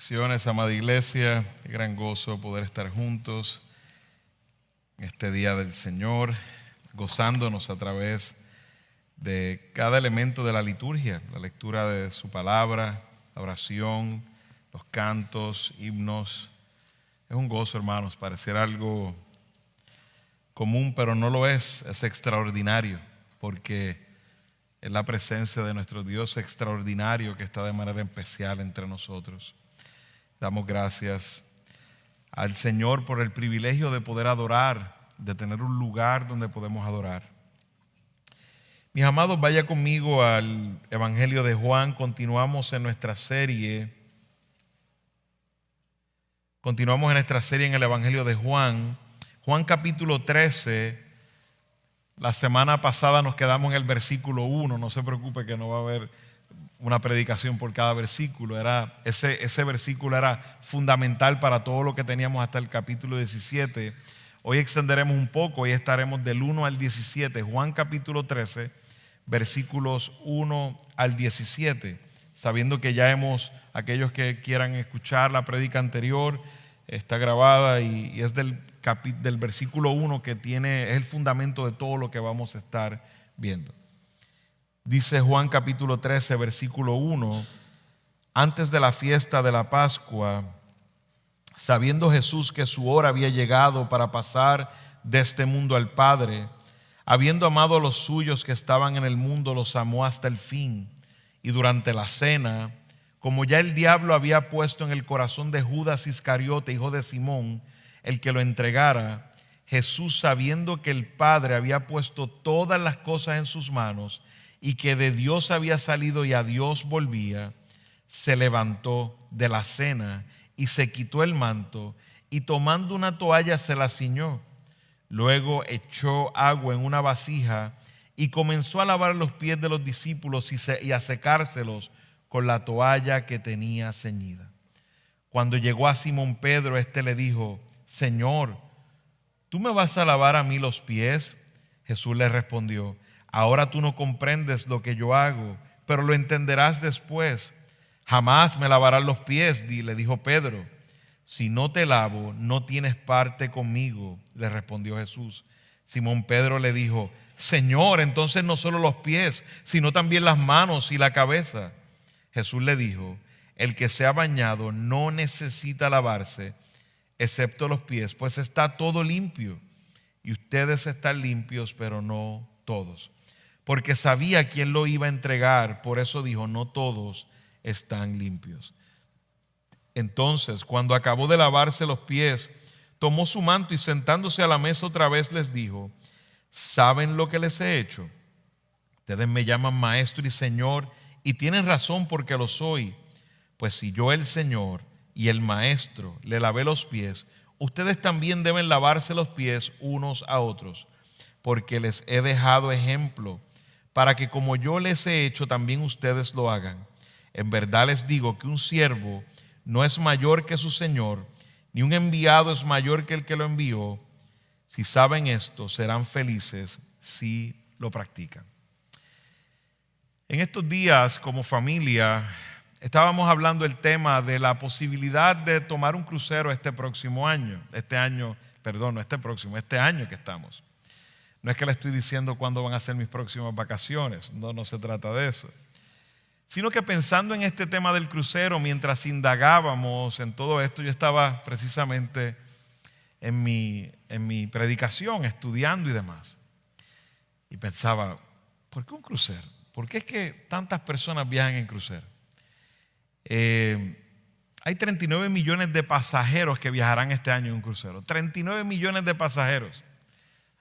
Bendiciones, amada iglesia, qué gran gozo poder estar juntos en este día del Señor, gozándonos a través de cada elemento de la liturgia, la lectura de su palabra, la oración, los cantos, himnos. Es un gozo, hermanos, pareciera algo común, pero no lo es extraordinario, porque es la presencia de nuestro Dios extraordinario que está de manera especial entre nosotros. Damos gracias al Señor por el privilegio de poder adorar, de tener un lugar donde podemos adorar. Mis amados, vaya conmigo al Evangelio de Juan. Continuamos en nuestra serie en el Evangelio de Juan. Juan capítulo 13. La semana pasada nos quedamos en el versículo 1. No se preocupe que no va a haber una predicación por cada versículo. Ese versículo era fundamental para todo lo que teníamos hasta el capítulo 17. Hoy extenderemos un poco y estaremos del 1 al 17. Juan capítulo 13, versículos 1 al 17. Sabiendo que ya aquellos que quieran escuchar la prédica anterior, está grabada y es del versículo 1 que es el fundamento de todo lo que vamos a estar viendo. Dice Juan capítulo 13, versículo 1: antes de la fiesta de la Pascua, sabiendo Jesús que su hora había llegado para pasar de este mundo al Padre, habiendo amado a los suyos que estaban en el mundo, los amó hasta el fin. Y durante la cena, como ya el diablo había puesto en el corazón de Judas Iscariote, hijo de Simón, el que lo entregara, Jesús, sabiendo que el Padre había puesto todas las cosas en sus manos y que de Dios había salido y a Dios volvía, se levantó de la cena y se quitó el manto y tomando una toalla se la ciñó. Luego echó agua en una vasija y comenzó a lavar los pies de los discípulos y a secárselos con la toalla que tenía ceñida. Cuando llegó a Simón Pedro, éste le dijo: Señor, ¿tú me vas a lavar a mí los pies? Jesús le respondió: ahora tú no comprendes lo que yo hago, pero lo entenderás después. Jamás me lavarás los pies, le dijo Pedro. Si no te lavo, no tienes parte conmigo, le respondió Jesús. Simón Pedro le dijo: Señor, entonces no solo los pies, sino también las manos y la cabeza. Jesús le dijo: el que se ha bañado no necesita lavarse, excepto los pies, pues está todo limpio. Y ustedes están limpios, pero no todos. Porque sabía quién lo iba a entregar, por eso dijo: no todos están limpios. Entonces, cuando acabó de lavarse los pies, tomó su manto y sentándose a la mesa otra vez les dijo: ¿saben lo que les he hecho? Ustedes me llaman maestro y señor, y tienen razón porque lo soy. Pues si yo, el Señor y el maestro, le lavé los pies, ustedes también deben lavarse los pies unos a otros, porque les he dejado ejemplo, para que como yo les he hecho, también ustedes lo hagan. En verdad les digo que un siervo no es mayor que su Señor, ni un enviado es mayor que el que lo envió. Si saben esto, serán felices si lo practican. En estos días, como familia, estábamos hablando del tema de la posibilidad de tomar un crucero este año que estamos. No es que le estoy diciendo cuándo van a ser mis próximas vacaciones, no se trata de eso. Sino que pensando en este tema del crucero, mientras indagábamos en todo esto, yo estaba precisamente en mi predicación, estudiando y demás. Y pensaba, ¿por qué un crucero? ¿Por qué es que tantas personas viajan en crucero? Hay 39 millones de pasajeros que viajarán este año en un crucero. 39 millones de pasajeros.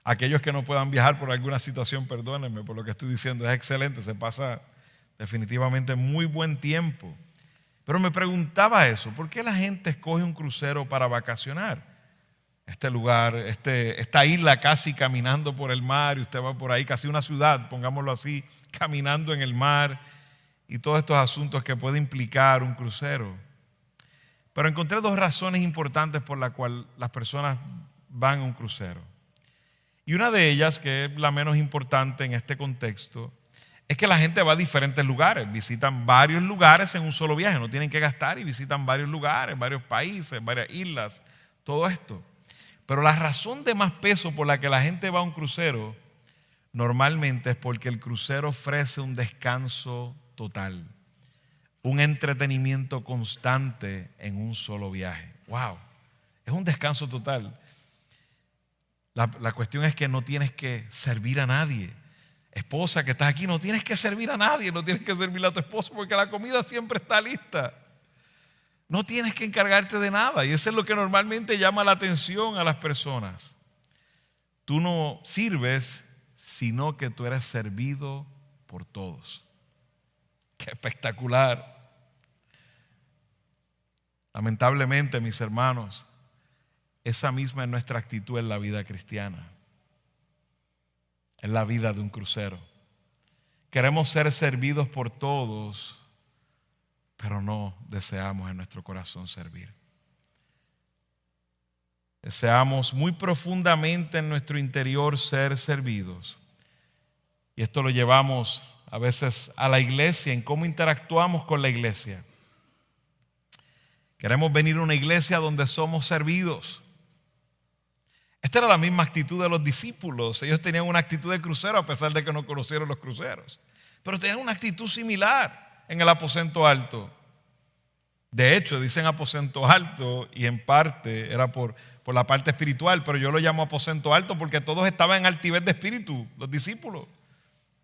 Aquellos que no puedan viajar por alguna situación, perdónenme por lo que estoy diciendo, es excelente, se pasa definitivamente muy buen tiempo. Pero me preguntaba eso: ¿por qué la gente escoge un crucero para vacacionar? Este lugar, esta isla casi caminando por el mar, y usted va por ahí, casi una ciudad, pongámoslo así, caminando en el mar, y todos estos asuntos que puede implicar un crucero. Pero encontré dos razones importantes por las cuales las personas van a un crucero. Y una de ellas, que es la menos importante en este contexto, es que la gente va a diferentes lugares, visitan varios lugares en un solo viaje, no tienen que gastar y visitan varios lugares, varios países, varias islas, todo esto. Pero la razón de más peso por la que la gente va a un crucero normalmente es porque el crucero ofrece un descanso total, un entretenimiento constante en un solo viaje. ¡Wow! Es un descanso total. La cuestión es que no tienes que servir a nadie. Esposa que estás aquí, no tienes que servir a nadie, no tienes que servirle a tu esposo porque la comida siempre está lista. No tienes que encargarte de nada y eso es lo que normalmente llama la atención a las personas. Tú no sirves, sino que tú eres servido por todos. ¡Qué espectacular! Lamentablemente, mis hermanos, esa misma es nuestra actitud en la vida cristiana. En la vida de un crucero. Queremos ser servidos por todos, pero no deseamos en nuestro corazón servir. Deseamos muy profundamente en nuestro interior ser servidos. Y esto lo llevamos a veces a la iglesia, en cómo interactuamos con la iglesia. Queremos venir a una iglesia donde somos servidos. Esta era la misma actitud de los discípulos. Ellos tenían una actitud de crucero a pesar de que no conocieron los cruceros. Pero tenían una actitud similar en el aposento alto. De hecho, dicen aposento alto y en parte era por la parte espiritual, pero yo lo llamo aposento alto porque todos estaban en altivez de espíritu, los discípulos.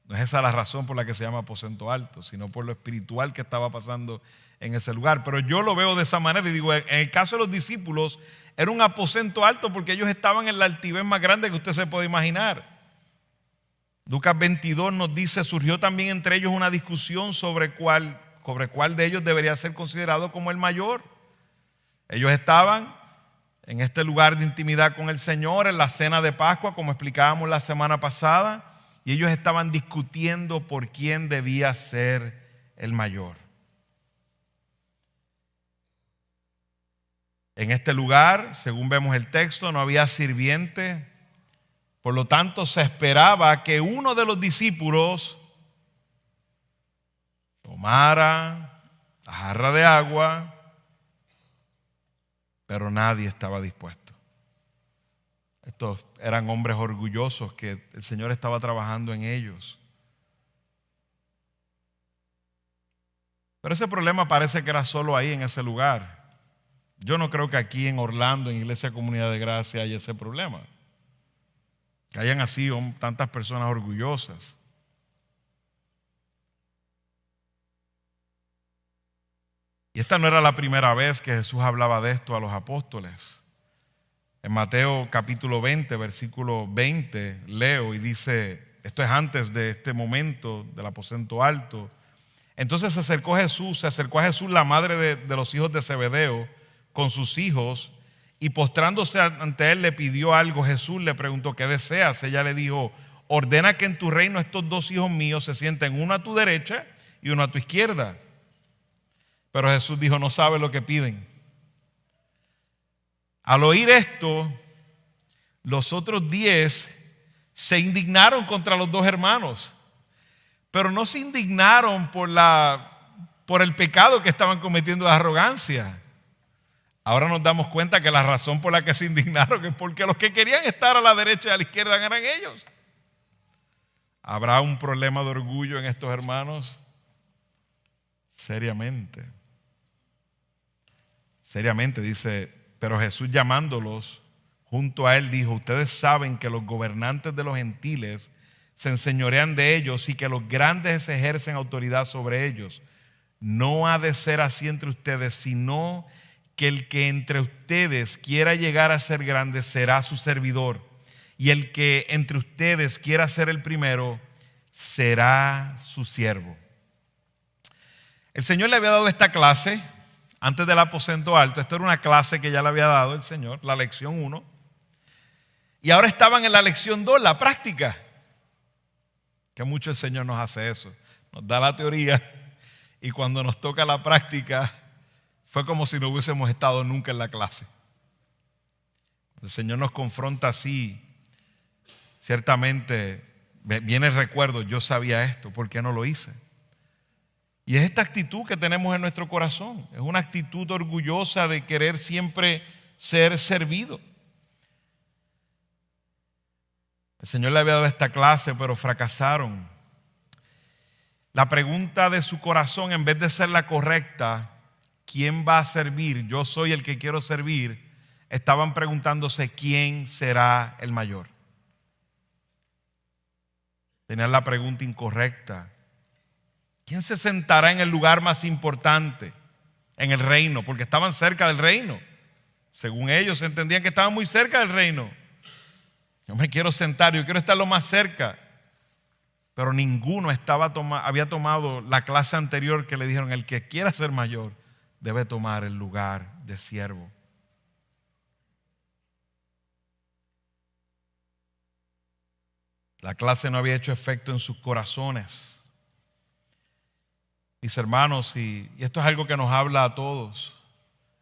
No es esa la razón por la que se llama aposento alto, sino por lo espiritual que estaba pasando en ese lugar. Pero yo lo veo de esa manera y digo, en el caso de los discípulos, era un aposento alto porque ellos estaban en la altivez más grande que usted se puede imaginar. Lucas 22 nos dice, surgió también entre ellos una discusión sobre cuál de ellos debería ser considerado como el mayor. Ellos estaban en este lugar de intimidad con el Señor, en la cena de Pascua, como explicábamos la semana pasada, y ellos estaban discutiendo por quién debía ser el mayor. En este lugar, según vemos el texto, no había sirviente. Por lo tanto, se esperaba que uno de los discípulos tomara la jarra de agua, pero nadie estaba dispuesto. Estos eran hombres orgullosos que el Señor estaba trabajando en ellos. Pero ese problema parece que era solo ahí en ese lugar. Yo no creo que aquí en Orlando, en Iglesia Comunidad de Gracia, haya ese problema. Que hayan así tantas personas orgullosas. Y esta no era la primera vez que Jesús hablaba de esto a los apóstoles. En Mateo capítulo 20, versículo 20, leo y dice, esto es antes de este momento del aposento alto. Entonces se acercó a Jesús la madre de los hijos de Zebedeo con sus hijos y postrándose ante él le pidió algo. Jesús le preguntó, ¿qué deseas? Ella le dijo, ordena que en tu reino estos dos hijos míos se sienten, uno a tu derecha y uno a tu izquierda. Pero Jesús dijo, no sabe lo que piden. Al oír esto, los otros 10 se indignaron contra los dos hermanos, pero no se indignaron por el pecado que estaban cometiendo de arrogancia. Ahora nos damos cuenta que la razón por la que se indignaron es porque los que querían estar a la derecha y a la izquierda eran ellos. ¿Habrá un problema de orgullo en estos hermanos? Seriamente. Seriamente dice, pero Jesús llamándolos junto a él dijo, ustedes saben que los gobernantes de los gentiles se enseñorean de ellos y que los grandes ejercen autoridad sobre ellos. No ha de ser así entre ustedes, sino que el que entre ustedes quiera llegar a ser grande será su servidor, y el que entre ustedes quiera ser el primero será su siervo. El Señor le había dado esta clase antes del aposento alto. Esto era una clase que ya le había dado el Señor, la lección 1. Y ahora estaban en la lección 2, la práctica. Que mucho el Señor nos hace eso. Nos da la teoría y cuando nos toca la práctica fue como si no hubiésemos estado nunca en la clase. El Señor nos confronta así. Ciertamente viene el recuerdo, yo sabía esto, ¿por qué no lo hice? Y es esta actitud que tenemos en nuestro corazón. Es una actitud orgullosa de querer siempre ser servido. El Señor le había dado esta clase, pero fracasaron. La pregunta de su corazón, en vez de ser la correcta, ¿quién va a servir? Yo soy el que quiero servir. Estaban preguntándose quién será el mayor. Tenían la pregunta incorrecta. ¿Quién se sentará en el lugar más importante en el reino? Porque estaban cerca del reino. Según ellos entendían que estaban muy cerca del reino. Yo me quiero sentar, yo quiero estar lo más cerca. Pero ninguno había tomado la clase anterior que le dijeron: el que quiera ser mayor debe tomar el lugar de siervo. La clase no había hecho efecto en sus corazones. Mis hermanos, y esto es algo que nos habla a todos.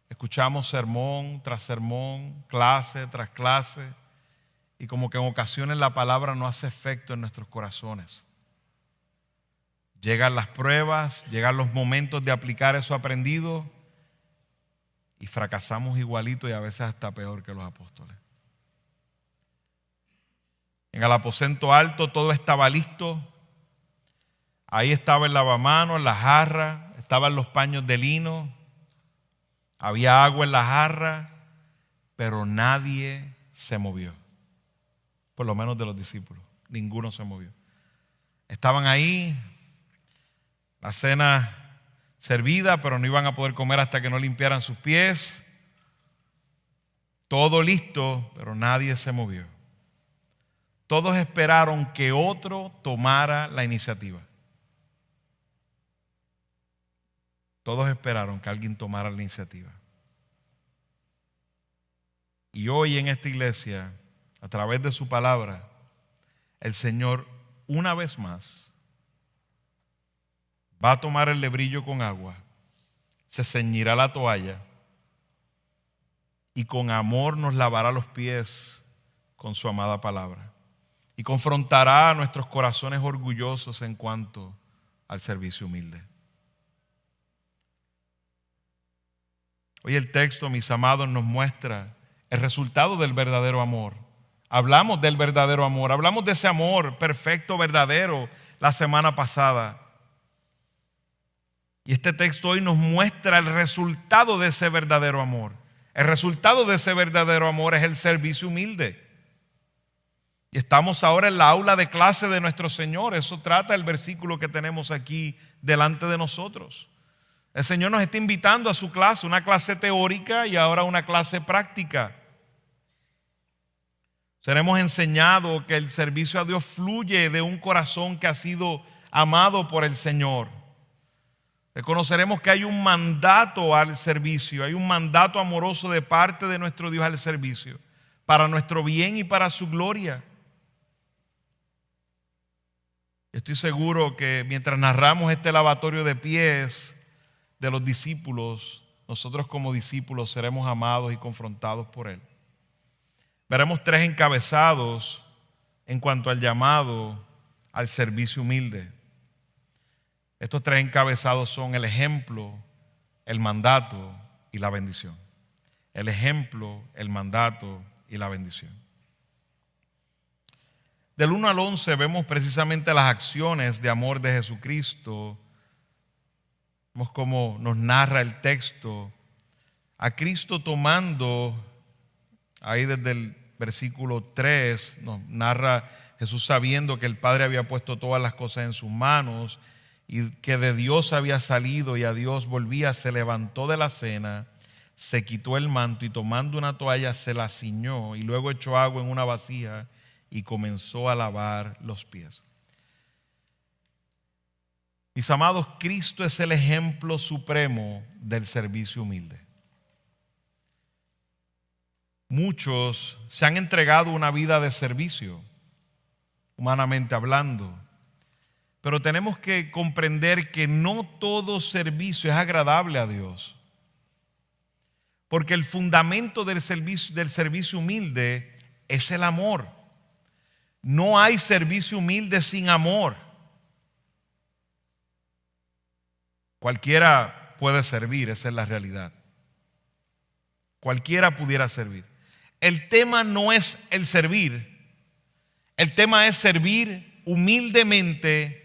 Escuchamos sermón tras sermón, clase tras clase, y como que en ocasiones la palabra no hace efecto en nuestros corazones. Llegan las pruebas, llegan los momentos de aplicar eso aprendido y fracasamos igualito, y a veces hasta peor que los apóstoles. En el aposento alto todo estaba listo. Ahí estaba el lavamanos, la jarra, estaban los paños de lino, había agua en la jarra, pero nadie se movió. Por lo menos de los discípulos, ninguno se movió. Estaban ahí, la cena servida, pero no iban a poder comer hasta que no limpiaran sus pies. Todo listo, pero nadie se movió. Todos esperaron que otro tomara la iniciativa. Todos esperaron que alguien tomara la iniciativa. Y hoy en esta iglesia, a través de su palabra, el Señor una vez más va a tomar el lebrillo con agua, se ceñirá la toalla y con amor nos lavará los pies con su amada palabra y confrontará a nuestros corazones orgullosos en cuanto al servicio humilde. Hoy el texto, mis amados, nos muestra el resultado del verdadero amor. Hablamos del verdadero amor, hablamos de ese amor perfecto, verdadero, la semana pasada. Y este texto hoy nos muestra el resultado de ese verdadero amor. El resultado de ese verdadero amor es el servicio humilde. Y estamos ahora en la aula de clase de nuestro Señor. Eso trata el versículo que tenemos aquí delante de nosotros. El Señor nos está invitando a su clase, una clase teórica y ahora una clase práctica. Seremos enseñados que el servicio a Dios fluye de un corazón que ha sido amado por el Señor. Reconoceremos que hay un mandato al servicio, hay un mandato amoroso de parte de nuestro Dios al servicio, para nuestro bien y para su gloria. Estoy seguro que mientras narramos este lavatorio de pies de los discípulos, nosotros como discípulos seremos amados y confrontados por Él. Veremos tres encabezados en cuanto al llamado al servicio humilde. Estos tres encabezados son el ejemplo, el mandato y la bendición. El ejemplo, el mandato y la bendición. Del 1 al 11 vemos precisamente las acciones de amor de Jesucristo. Vemos cómo nos narra el texto a Cristo tomando, ahí desde el versículo 3, nos narra Jesús sabiendo que el Padre había puesto todas las cosas en sus manos y que de Dios había salido y a Dios volvía, se levantó de la cena, se quitó el manto y tomando una toalla se la ciñó y luego echó agua en una vasija y comenzó a lavar los pies. Mis amados, Cristo es el ejemplo supremo del servicio humilde. Muchos se han entregado una vida de servicio, humanamente hablando, pero tenemos que comprender que no todo servicio es agradable a Dios, porque el fundamento del servicio humilde es el amor. No hay servicio humilde sin amor. Cualquiera puede servir, esa es la realidad. Cualquiera pudiera servir. El tema no es el servir, el tema es servir humildemente,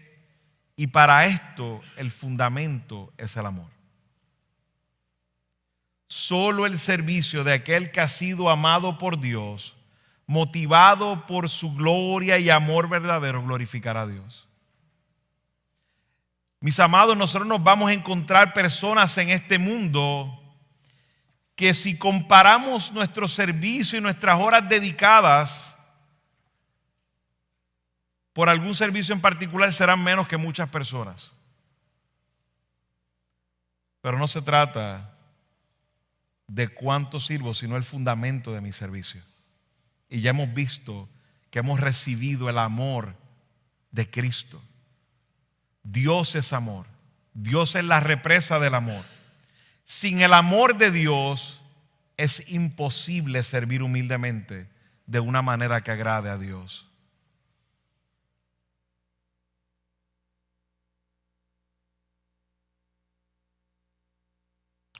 y para esto el fundamento es el amor. Solo el servicio de aquel que ha sido amado por Dios, motivado por su gloria y amor verdadero, glorificará a Dios. Mis amados, nosotros nos vamos a encontrar personas en este mundo que, si comparamos nuestro servicio y nuestras horas dedicadas por algún servicio en particular, serán menos que muchas personas. Pero no se trata de cuánto sirvo, sino el fundamento de mi servicio. Y ya hemos visto que hemos recibido el amor de Cristo. Dios es amor. Dios es la represa del amor. Sin el amor de Dios es imposible servir humildemente de una manera que agrade a Dios.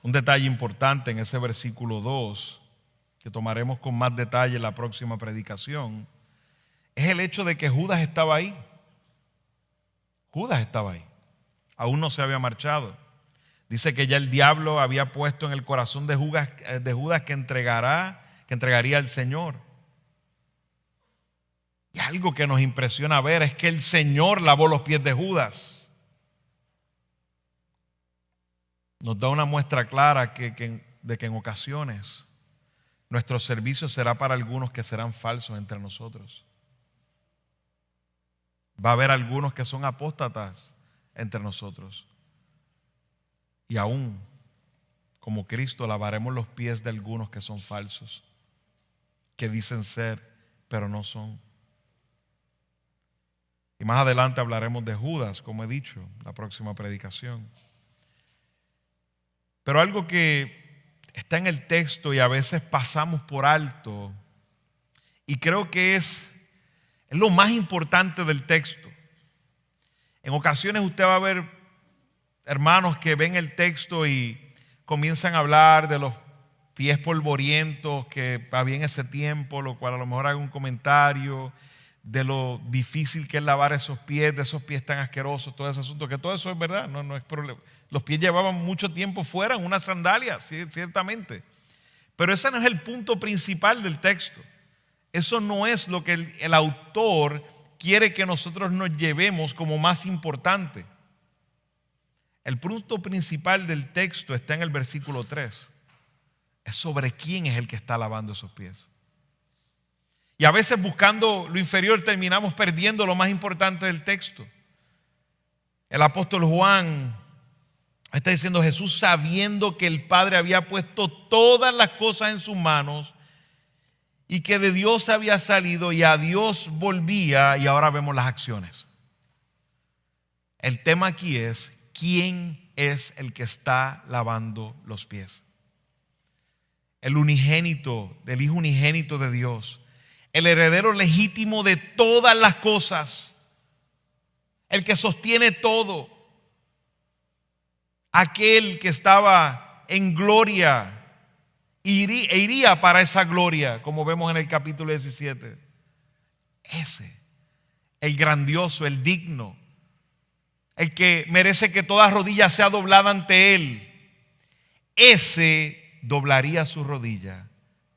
Un detalle importante en ese versículo 2, que tomaremos con más detalle en la próxima predicación, es el hecho de que Judas estaba ahí. Judas estaba ahí. Aún no se había marchado. Dice que ya el diablo había puesto en el corazón de Judas que entregaría al Señor. Y algo que nos impresiona ver es que el Señor lavó los pies de Judas. Nos da una muestra clara de que en ocasiones nuestro servicio será para algunos que serán falsos entre nosotros. Va a haber algunos que son apóstatas entre nosotros. Y aún, como Cristo, lavaremos los pies de algunos que son falsos, que dicen ser, pero no son. Y más adelante hablaremos de Judas, como he dicho, la próxima predicación. Pero algo que está en el texto y a veces pasamos por alto, y creo que es lo más importante del texto. En ocasiones usted va a ver hermanos que ven el texto y comienzan a hablar de los pies polvorientos que había en ese tiempo, lo cual a lo mejor haga un comentario de lo difícil que es lavar esos pies, de esos pies tan asquerosos, todo ese asunto, que todo eso es verdad, no es problema. Los pies llevaban mucho tiempo fuera en unas sandalias, ciertamente. Pero ese no es el punto principal del texto. Eso no es lo que el autor quiere que nosotros nos llevemos como más importante. El punto principal del texto está en el versículo 3. Es sobre quién es el que está lavando esos pies. Y a veces, buscando lo inferior, terminamos perdiendo lo más importante del texto. El apóstol Juan está diciendo: Jesús, sabiendo que el Padre había puesto todas las cosas en sus manos y que de Dios había salido y a Dios volvía, y ahora vemos las acciones. El tema aquí es: ¿quién es el que está lavando los pies? El unigénito, del Hijo unigénito de Dios, el heredero legítimo de todas las cosas, el que sostiene todo, aquel que estaba en gloria e iría para esa gloria, como vemos en el capítulo 17. Ese, el grandioso, el digno, el que merece que toda rodilla sea doblada ante él, ese doblaría su rodilla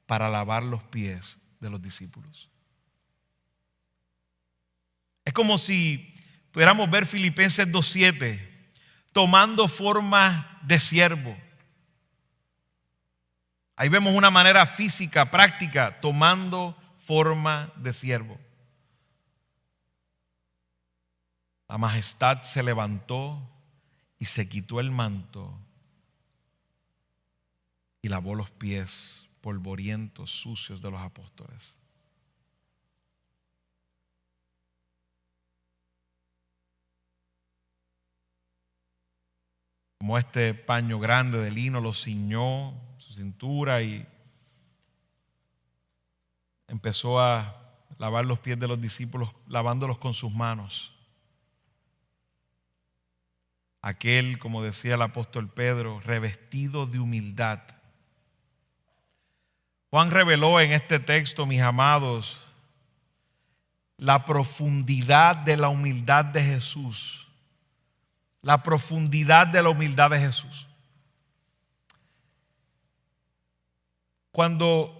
para lavar los pies de los discípulos. Es como si pudiéramos ver Filipenses 2:7, tomando forma de siervo. Ahí vemos una manera física, práctica, tomando forma de siervo. La majestad se levantó y se quitó el manto y lavó los pies polvorientos, sucios de los apóstoles. Como este paño grande de lino lo ciñó su cintura y empezó a lavar los pies de los discípulos, lavándolos con sus manos. Aquel, como decía el apóstol Pedro, revestido de humildad. Juan reveló en este texto, mis amados, la profundidad de la humildad de Jesús. La profundidad de la humildad de Jesús. Cuando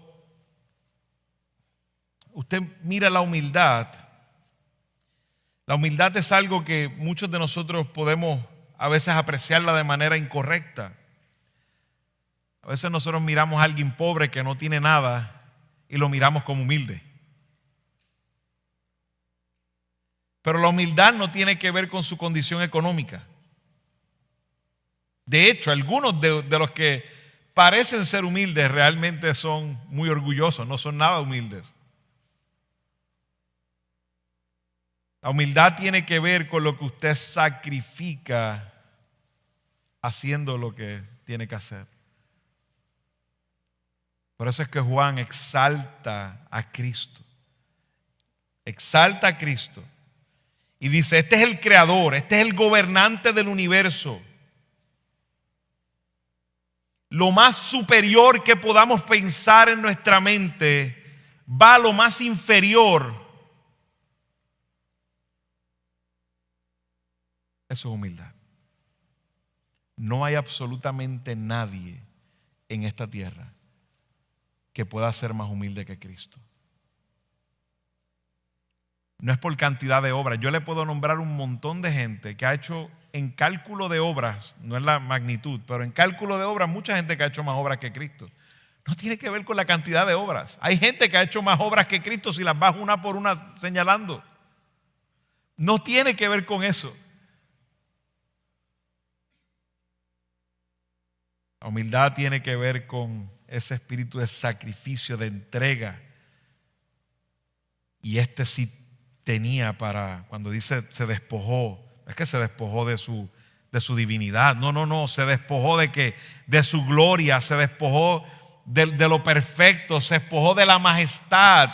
usted mira la humildad es algo que muchos de nosotros podemos a veces apreciarla de manera incorrecta. A veces nosotros miramos a alguien pobre que no tiene nada y lo miramos como humilde. Pero la humildad no tiene que ver con su condición económica. De hecho, algunos de los que parecen ser humildes realmente son muy orgullosos, no son nada humildes. La humildad tiene que ver con lo que usted sacrifica haciendo lo que tiene que hacer. Por eso es que Juan exalta a Cristo. Exalta a Cristo. Y dice, este es el creador, este es el gobernante del universo. Lo más superior que podamos pensar en nuestra mente va a lo más inferior. Eso es humildad. No hay absolutamente nadie en esta tierra que pueda ser más humilde que Cristo. No es por cantidad de obras. Yo le puedo nombrar un montón de gente que ha hecho en cálculo de obras, no es la magnitud, pero en cálculo de obras, mucha gente que ha hecho más obras que Cristo. No tiene que ver con la cantidad de obras. Hay gente que ha hecho más obras que Cristo si las vas una por una señalando. No tiene que ver con eso. La humildad tiene que ver con ese espíritu de sacrificio, de entrega. Y este sí tenía para, cuando dice se despojó, es que se despojó de su divinidad. No, se despojó de su gloria, se despojó de lo perfecto, se despojó de la majestad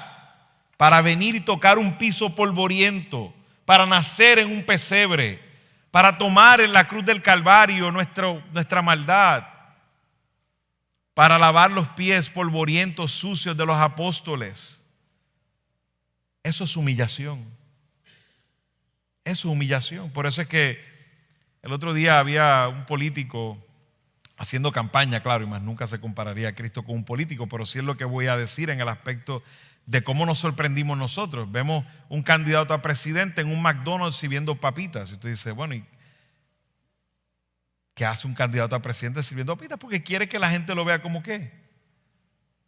para venir y tocar un piso polvoriento, para nacer en un pesebre, para tomar en la cruz del Calvario nuestra maldad, para lavar los pies polvorientos, sucios de los apóstoles. Eso es humillación. Eso es humillación. Por eso es que el otro día había un político haciendo campaña, claro, y más nunca se compararía a Cristo con un político, pero sí es lo que voy a decir en el aspecto de cómo nos sorprendimos nosotros. Vemos un candidato a presidente en un McDonald's sirviendo papitas. Y usted dice, bueno, ¿y qué hace un candidato a presidente sirviendo papitas? Porque quiere que la gente lo vea como ¿qué?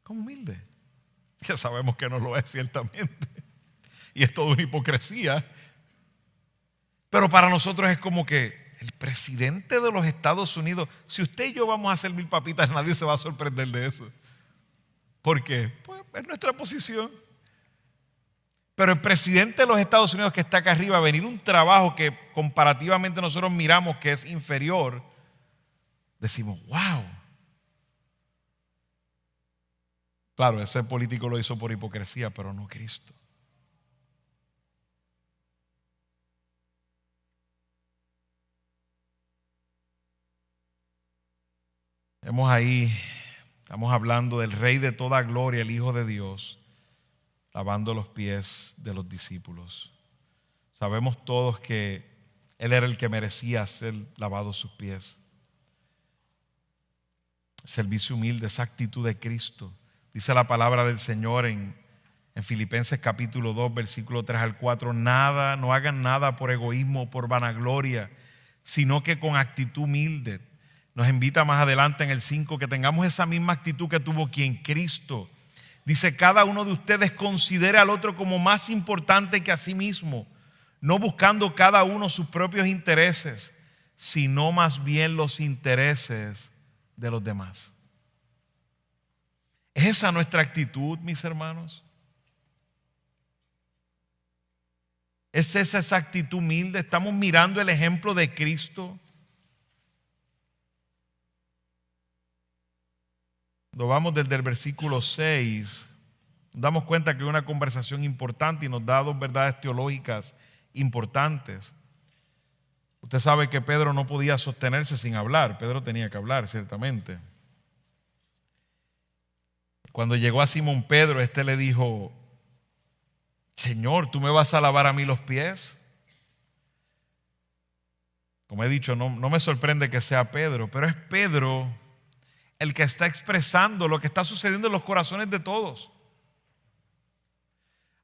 Como humilde. Ya sabemos que no lo es ciertamente. Y es toda una hipocresía. Pero para nosotros es como que el presidente de los Estados Unidos, si usted y yo vamos a servir papitas, nadie se va a sorprender de eso. ¿Por qué? Pues es nuestra posición. Pero el presidente de los Estados Unidos que está acá arriba, venir un trabajo que comparativamente nosotros miramos que es inferior, decimos, wow. Claro, ese político lo hizo por hipocresía, pero no Cristo. Estamos hablando del Rey de toda gloria, el Hijo de Dios, lavando los pies de los discípulos. Sabemos todos que Él era el que merecía ser lavado sus pies. Servicio humilde, esa actitud de Cristo. Dice la palabra del Señor en Filipenses capítulo 2, versículo 3 al 4. No hagan nada por egoísmo o por vanagloria, sino que con actitud humilde. Nos invita más adelante en el 5 que tengamos esa misma actitud que tuvo quien Cristo. Dice, cada uno de ustedes considere al otro como más importante que a sí mismo, no buscando cada uno sus propios intereses, sino más bien los intereses de los demás. ¿Es esa nuestra actitud, mis hermanos? ¿Es esa actitud humilde? ¿Estamos mirando el ejemplo de Cristo? Lo vamos desde el versículo 6. Nos damos cuenta que es una conversación importante y nos da dos verdades teológicas importantes. Usted sabe que Pedro no podía sostenerse sin hablar. Pedro tenía que hablar, ciertamente. Cuando llegó a Simón Pedro, este le dijo: Señor, ¿tú me vas a lavar a mí los pies? Como he dicho, no me sorprende que sea Pedro, pero es Pedro el que está expresando lo que está sucediendo en los corazones de todos.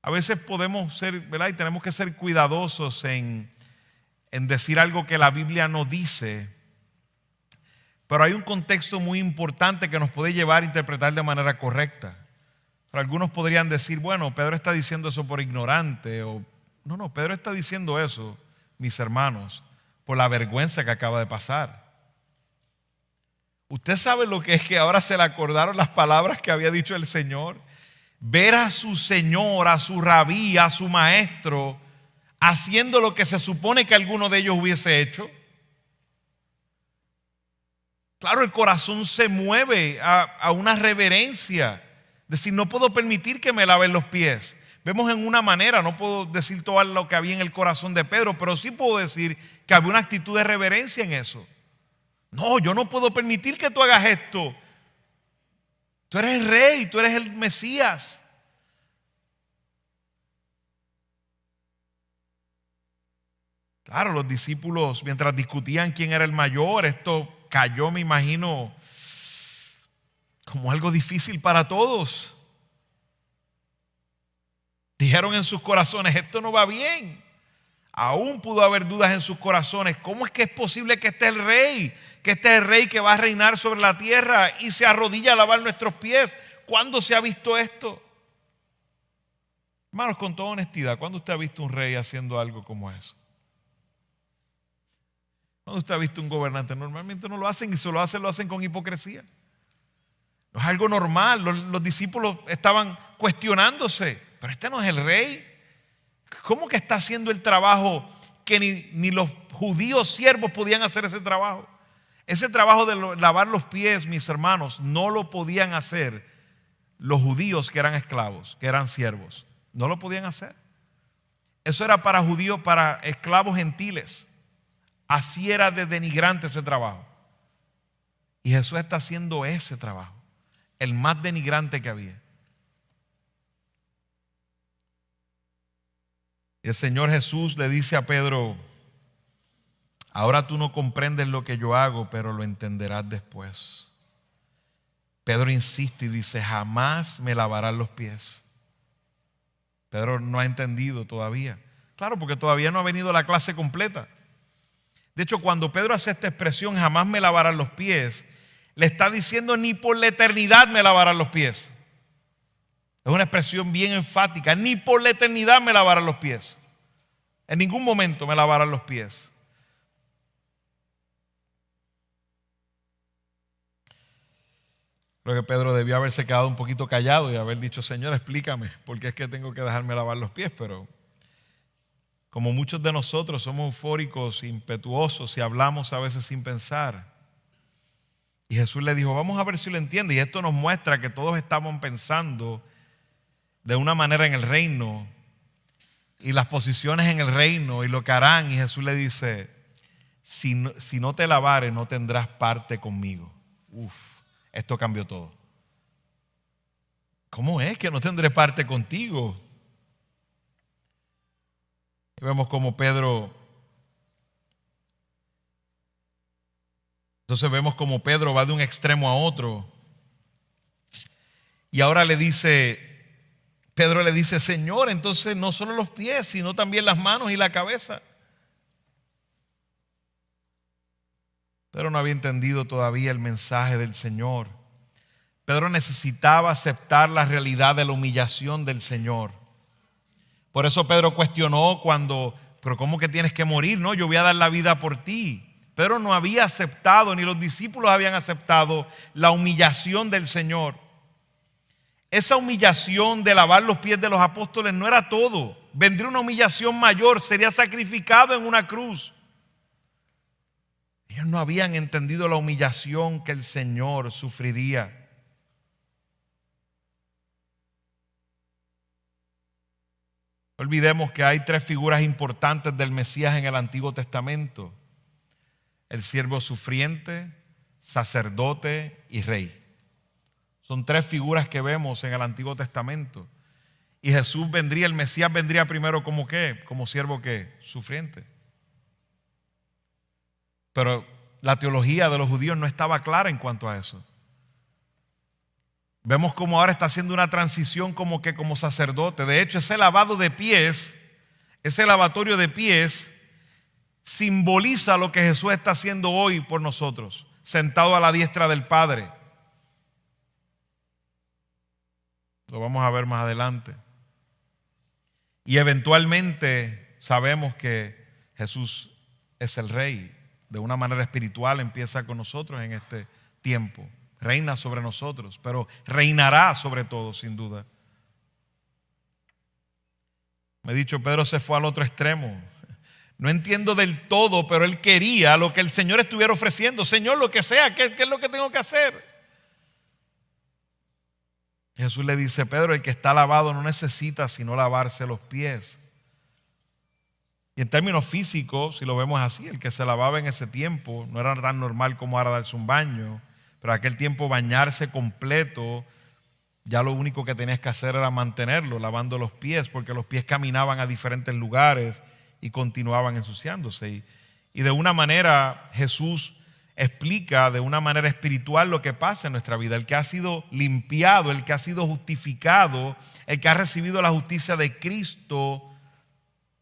A veces podemos ser, ¿verdad? Y tenemos que ser cuidadosos en decir algo que la Biblia no dice, pero hay un contexto muy importante que nos puede llevar a interpretar de manera correcta. Pero algunos podrían decir, bueno, Pedro está diciendo eso por ignorante, o no, Pedro está diciendo eso, mis hermanos, por la vergüenza que acaba de pasar. ¿Usted sabe lo que es que ahora se le acordaron las palabras que había dicho el Señor? Ver a su Señor, a su rabí, a su maestro, haciendo lo que se supone que alguno de ellos hubiese hecho. Claro, el corazón se mueve a una reverencia. Decir, no puedo permitir que me laven los pies. Vemos en una manera, no puedo decir todo lo que había en el corazón de Pedro, pero sí puedo decir que había una actitud de reverencia en eso. No, yo no puedo permitir que tú hagas esto. Tú eres el rey, tú eres el Mesías. Claro, los discípulos, mientras discutían quién era el mayor, esto cayó, me imagino, como algo difícil para todos. Dijeron en sus corazones, esto no va bien. Aún pudo haber dudas en sus corazones. ¿Cómo es que es posible que esté el rey? Que este es el rey que va a reinar sobre la tierra y se arrodilla a lavar nuestros pies. ¿Cuándo se ha visto esto? Hermanos, con toda honestidad, ¿cuándo usted ha visto un rey haciendo algo como eso? ¿Cuándo usted ha visto un gobernante? Normalmente no lo hacen, y si lo hacen con hipocresía. No es algo normal. Los discípulos estaban cuestionándose. Pero este no es el rey. ¿Cómo que está haciendo el trabajo que ni los judíos siervos podían hacer ese trabajo? Ese trabajo de lavar los pies, mis hermanos, no lo podían hacer los judíos que eran esclavos, que eran siervos. No lo podían hacer. Eso era para judíos, para esclavos gentiles. Así era de denigrante ese trabajo. Y Jesús está haciendo ese trabajo, el más denigrante que había. Y el Señor Jesús le dice a Pedro: ahora tú no comprendes lo que yo hago, pero lo entenderás después. Pedro insiste y dice: jamás me lavarás los pies. Pedro no ha entendido todavía. Claro, porque todavía no ha venido la clase completa. De hecho, cuando Pedro hace esta expresión, jamás me lavarás los pies, le está diciendo ni por la eternidad me lavarás los pies. Es una expresión bien enfática. Ni por la eternidad me lavarán los pies. En ningún momento me lavarán los pies. Creo que Pedro debió haberse quedado un poquito callado y haber dicho: Señor, explícame por qué es que tengo que dejarme lavar los pies. Pero como muchos de nosotros somos eufóricos, impetuosos y hablamos a veces sin pensar. Y Jesús le dijo: vamos a ver si lo entiende. Y esto nos muestra que todos estamos pensando de una manera en el reino y las posiciones en el reino y lo que harán. Y Jesús le dice: si no te lavares, no tendrás parte conmigo. Esto cambió todo. ¿Cómo es que no tendré parte contigo? Y vemos como Pedro, entonces vemos como Pedro va de un extremo a otro. Y ahora Pedro le dice: Señor, entonces no solo los pies, sino también las manos y la cabeza. Pedro no había entendido todavía el mensaje del Señor. Pedro necesitaba aceptar la realidad de la humillación del Señor. Por eso Pedro cuestionó pero ¿cómo que tienes que morir? No, yo voy a dar la vida por ti. Pedro no había aceptado, ni los discípulos habían aceptado la humillación del Señor. Esa humillación de lavar los pies de los apóstoles no era todo. Vendría una humillación mayor, sería sacrificado en una cruz. Ellos no habían entendido la humillación que el Señor sufriría. olvidemos que hay tres figuras importantes del Mesías en el Antiguo Testamento: el siervo sufriente, sacerdote y rey. Son tres figuras que vemos en el Antiguo Testamento. Y Jesús vendría, el Mesías vendría primero como ¿qué? Como siervo ¿qué? Sufriente. Pero la teología de los judíos no estaba clara en cuanto a eso. Vemos como ahora está haciendo una transición como que como sacerdote. De hecho, ese lavado de pies, ese lavatorio de pies, simboliza lo que Jesús está haciendo hoy por nosotros, sentado a la diestra del Padre. Lo vamos a ver más adelante. Y eventualmente sabemos que Jesús es el Rey. De una manera espiritual empieza con nosotros en este tiempo. Reina sobre nosotros, pero reinará sobre todo, sin duda. Me he dicho, Pedro se fue al otro extremo. No entiendo del todo, pero él quería lo que el Señor estuviera ofreciendo. Señor, lo que sea, ¿qué es lo que tengo que hacer? Jesús le dice, Pedro, el que está lavado no necesita sino lavarse los pies. Y en términos físicos, si lo vemos así, el que se lavaba en ese tiempo no era tan normal como ahora darse un baño, pero en aquel tiempo bañarse completo, ya lo único que tenías que hacer era mantenerlo, lavando los pies, porque los pies caminaban a diferentes lugares y continuaban ensuciándose. Y de una manera Jesús explica de una manera espiritual lo que pasa en nuestra vida. El que ha sido limpiado, el que ha sido justificado, el que ha recibido la justicia de Cristo,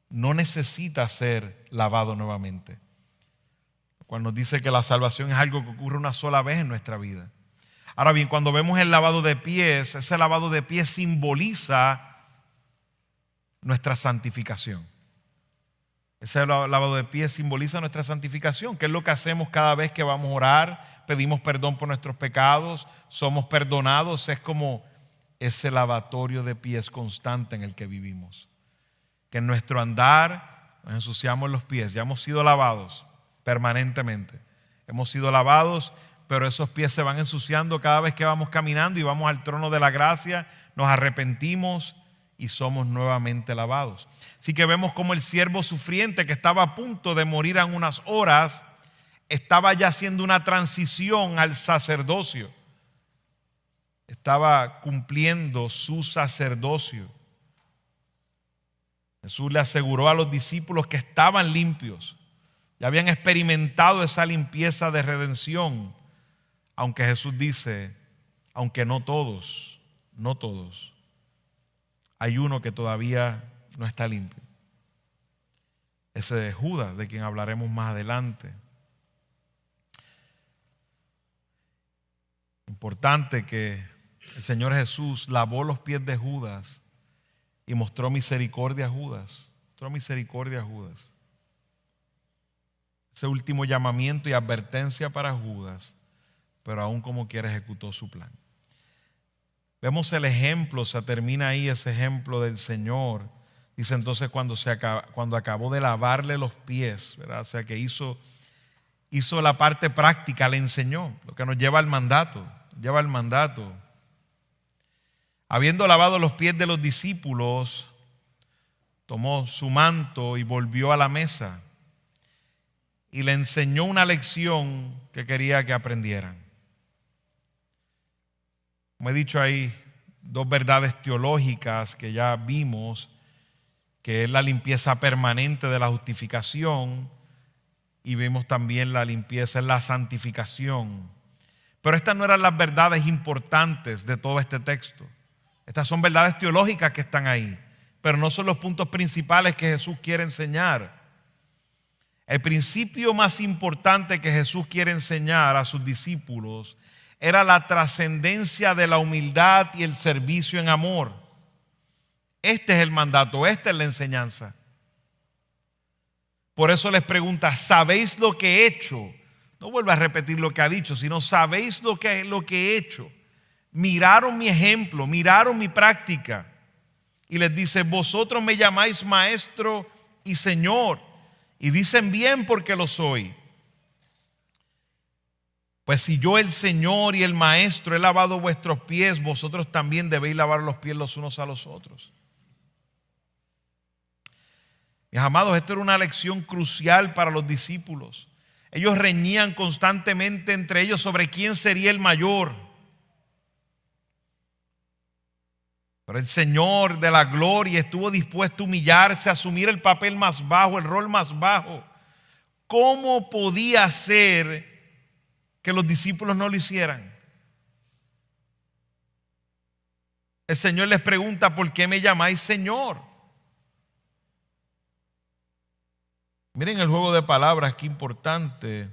no necesita ser lavado nuevamente. Cuando nos dice que la salvación es algo que ocurre una sola vez en nuestra vida. Ahora bien, cuando vemos el lavado de pies, ese lavado de pies simboliza nuestra santificación. Ese lavado de pies simboliza nuestra santificación, que es lo que hacemos cada vez que vamos a orar, pedimos perdón por nuestros pecados, somos perdonados. Es como ese lavatorio de pies constante en el que vivimos. Que en nuestro andar nos ensuciamos los pies, ya hemos sido lavados permanentemente. Hemos sido lavados, pero esos pies se van ensuciando cada vez que vamos caminando y vamos al trono de la gracia, nos arrepentimos y somos nuevamente lavados. Así que vemos como el siervo sufriente que estaba a punto de morir en unas horas, estaba ya haciendo una transición al sacerdocio. Estaba cumpliendo su sacerdocio. Jesús le aseguró a los discípulos que estaban limpios. Ya habían experimentado esa limpieza de redención. Aunque Jesús dice, aunque no todos, hay uno que todavía no está limpio. Ese de Judas, de quien hablaremos más adelante. Importante que el Señor Jesús lavó los pies de Judas y mostró misericordia a Judas. Ese último llamamiento y advertencia para Judas, pero aún como quiera ejecutó su plan. Vemos el ejemplo, se termina ahí ese ejemplo del Señor. Dice entonces cuando acabó de lavarle los pies, ¿verdad? O sea que hizo la parte práctica, le enseñó, lo que nos lleva al mandato. Habiendo lavado los pies de los discípulos, tomó su manto y volvió a la mesa y le enseñó una lección que quería que aprendieran. Como he dicho, hay dos verdades teológicas que ya vimos, que es la limpieza permanente de la justificación y vimos también la limpieza en la santificación. Pero estas no eran las verdades importantes de todo este texto. Estas son verdades teológicas que están ahí, pero no son los puntos principales que Jesús quiere enseñar. El principio más importante que Jesús quiere enseñar a sus discípulos era la trascendencia de la humildad y el servicio en amor. Este es el mandato, esta es la enseñanza. Por eso les pregunta, ¿sabéis lo que he hecho? No vuelva a repetir lo que ha dicho, sino ¿sabéis lo que he hecho? Miraron mi ejemplo, miraron mi práctica. Y les dice, vosotros me llamáis maestro y señor. Y dicen bien porque lo soy. Pues si yo el Señor y el Maestro he lavado vuestros pies, vosotros también debéis lavar los pies los unos a los otros. Mis amados, esto era una lección crucial para los discípulos. Ellos reñían constantemente entre ellos sobre quién sería el mayor. Pero el Señor de la gloria estuvo dispuesto a humillarse, a asumir el papel más bajo, el rol más bajo. ¿Cómo podía ser que los discípulos no lo hicieran? El Señor les pregunta: ¿por qué me llamáis Señor? Miren el juego de palabras, qué importante.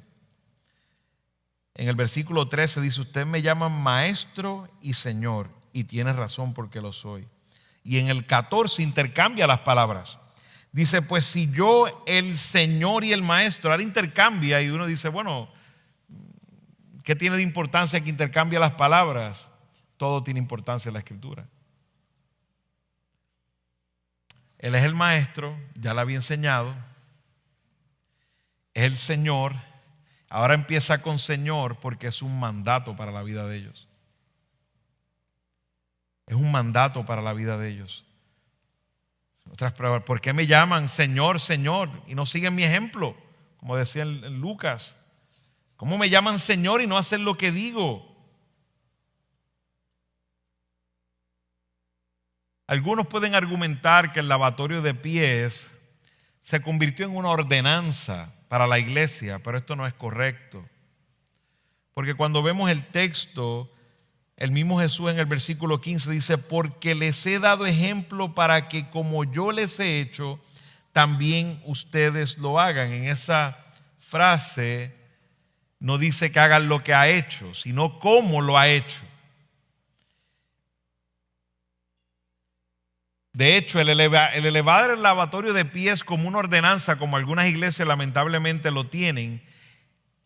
En el versículo 13 dice: ustedes me llaman maestro y Señor, y tienes razón porque lo soy. Y en el 14 intercambia las palabras. Dice: pues si yo, el Señor y el maestro, ahora intercambia, y uno dice: bueno, ¿qué tiene de importancia que intercambia las palabras? Todo tiene importancia en la Escritura. Él es el maestro, ya le había enseñado. Es el Señor. Ahora empieza con Señor porque es un mandato para la vida de ellos. Es un mandato para la vida de ellos. Otras pruebas: ¿por qué me llaman Señor, Señor y no siguen mi ejemplo? Como decía en Lucas. ¿Cómo me llaman Señor y no hacen lo que digo? Algunos pueden argumentar que el lavatorio de pies se convirtió en una ordenanza para la iglesia, pero esto no es correcto. Porque cuando vemos el texto, el mismo Jesús en el versículo 15 dice: porque les he dado ejemplo para que como yo les he hecho, también ustedes lo hagan. En esa frase no dice que hagan lo que ha hecho, sino cómo lo ha hecho. De hecho, el elevar el lavatorio de pies como una ordenanza, como algunas iglesias lamentablemente lo tienen,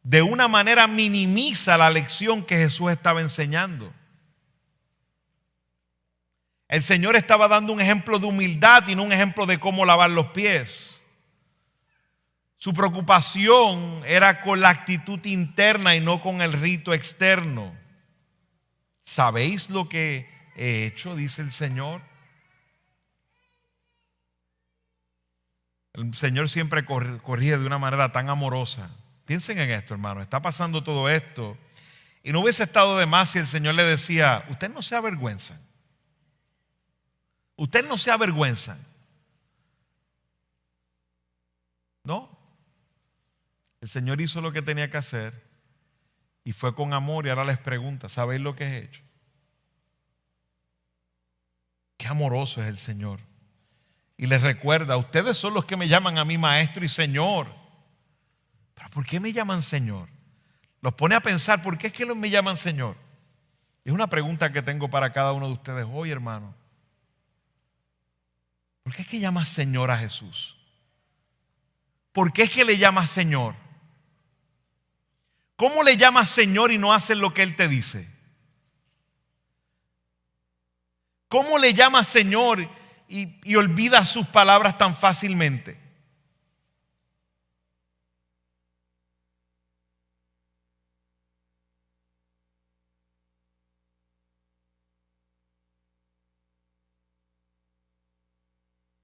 de una manera minimiza la lección que Jesús estaba enseñando. El Señor estaba dando un ejemplo de humildad y no un ejemplo de cómo lavar los pies. Su preocupación era con la actitud interna y no con el rito externo. ¿Sabéis lo que he hecho?, dice el Señor. El Señor siempre corrige de una manera tan amorosa. Piensen en esto, hermano. Está pasando todo esto. Y no hubiese estado de más si el Señor le decía: usted no se avergüenza. Usted no se avergüenza. No. El Señor hizo lo que tenía que hacer y fue con amor, y ahora les pregunta: ¿sabéis lo que he hecho? Qué amoroso es el Señor. Y les recuerda: ustedes son los que me llaman a mí maestro y Señor. ¿Pero por qué me llaman Señor? Los pone a pensar: ¿por qué es que me llaman Señor? Es una pregunta que tengo para cada uno de ustedes hoy, hermano. ¿Por qué es que llamas Señor a Jesús? ¿Por qué es que le llamas Señor? ¿Cómo le llamas Señor y no haces lo que Él te dice? ¿Cómo le llamas Señor y olvidas sus palabras tan fácilmente?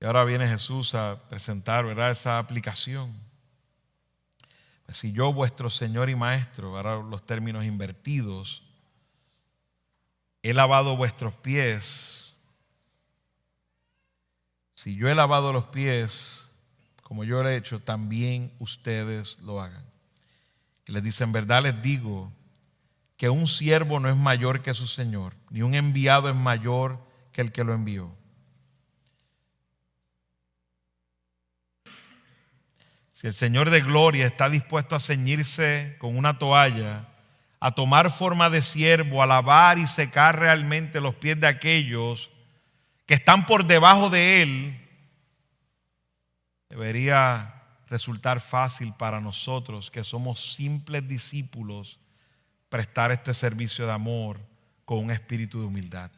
Y ahora viene Jesús a presentar, ¿verdad?, esa aplicación. Pues si yo, vuestro Señor y Maestro, ahora los términos invertidos, he lavado vuestros pies. Si yo he lavado los pies, como yo lo he hecho, también ustedes lo hagan. Y les dice: en verdad les digo que un siervo no es mayor que su Señor, ni un enviado es mayor que el que lo envió. Si el Señor de gloria está dispuesto a ceñirse con una toalla, a tomar forma de siervo, a lavar y secar realmente los pies de aquellos que están por debajo de Él, debería resultar fácil para nosotros, que somos simples discípulos, prestar este servicio de amor con un espíritu de humildad.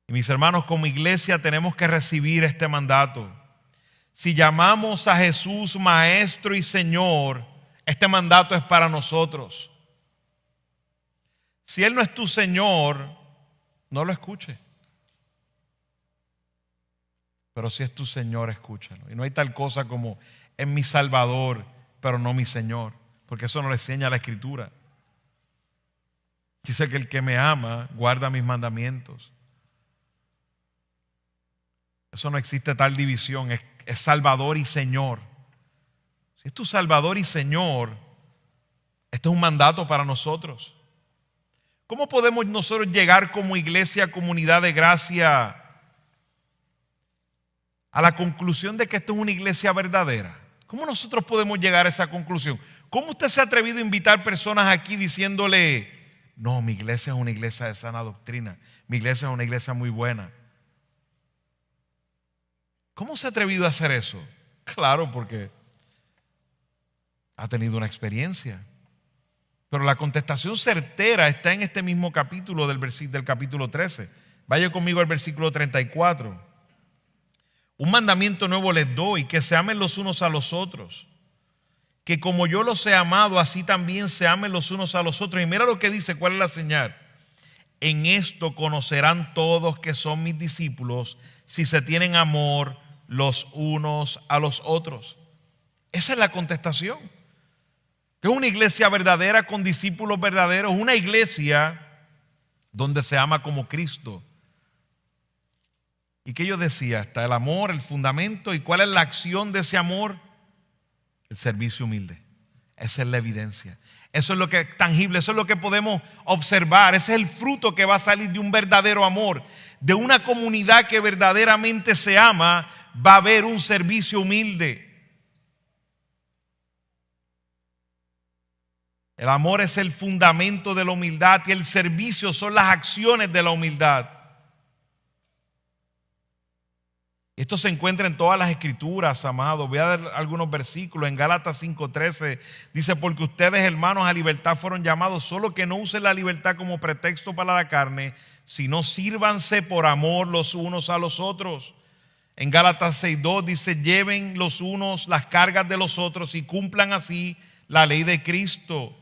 Y mis hermanos, como iglesia tenemos que recibir este mandato. Si llamamos a Jesús Maestro y Señor, este mandato es para nosotros. Si Él no es tu Señor, no lo escuche. pero si es tu Señor, escúchalo. Y no hay tal cosa como es mi Salvador, pero no mi Señor, porque eso no le enseña la Escritura. Dice que el que me ama guarda mis mandamientos. Eso no existe tal división, es Salvador y Señor. Si es tu Salvador y Señor, esto es un mandato para nosotros. ¿Cómo podemos nosotros llegar como iglesia, comunidad de gracia, a la conclusión de que esto es una iglesia verdadera? ¿Cómo nosotros podemos llegar a esa conclusión? ¿Cómo usted se ha atrevido a invitar personas aquí diciéndole, no, mi iglesia es una iglesia de sana doctrina, mi iglesia es una iglesia muy buena? ¿Cómo se ha atrevido a hacer eso? Claro, porque ha tenido una experiencia. Pero la contestación certera está en este mismo capítulo del capítulo 13. Vaya conmigo al versículo 34. Un mandamiento nuevo les doy, que se amen los unos a los otros. Que como yo los he amado, así también se amen los unos a los otros. Y mira lo que dice, ¿cuál es la señal? En esto conocerán todos que son mis discípulos, si se tienen amor los unos a los otros. Esa es la contestación. Que es una iglesia verdadera con discípulos verdaderos, una iglesia donde se ama como Cristo. ¿Y qué yo decía? Está el amor, el fundamento. ¿Y cuál es la acción de ese amor? El servicio humilde. Esa es la evidencia. Eso es lo que es tangible, eso es lo que podemos observar. Ese es el fruto que va a salir de un verdadero amor. De una comunidad que verdaderamente se ama, va a haber un servicio humilde. El amor es el fundamento de la humildad y el servicio son las acciones de la humildad. Esto se encuentra en todas las escrituras, amados. Voy a dar algunos versículos. En Gálatas 5:13 dice, porque ustedes, hermanos, a libertad fueron llamados, solo que no usen la libertad como pretexto para la carne, sino sírvanse por amor los unos a los otros. En Gálatas 6:2 dice, lleven los unos las cargas de los otros y cumplan así la ley de Cristo.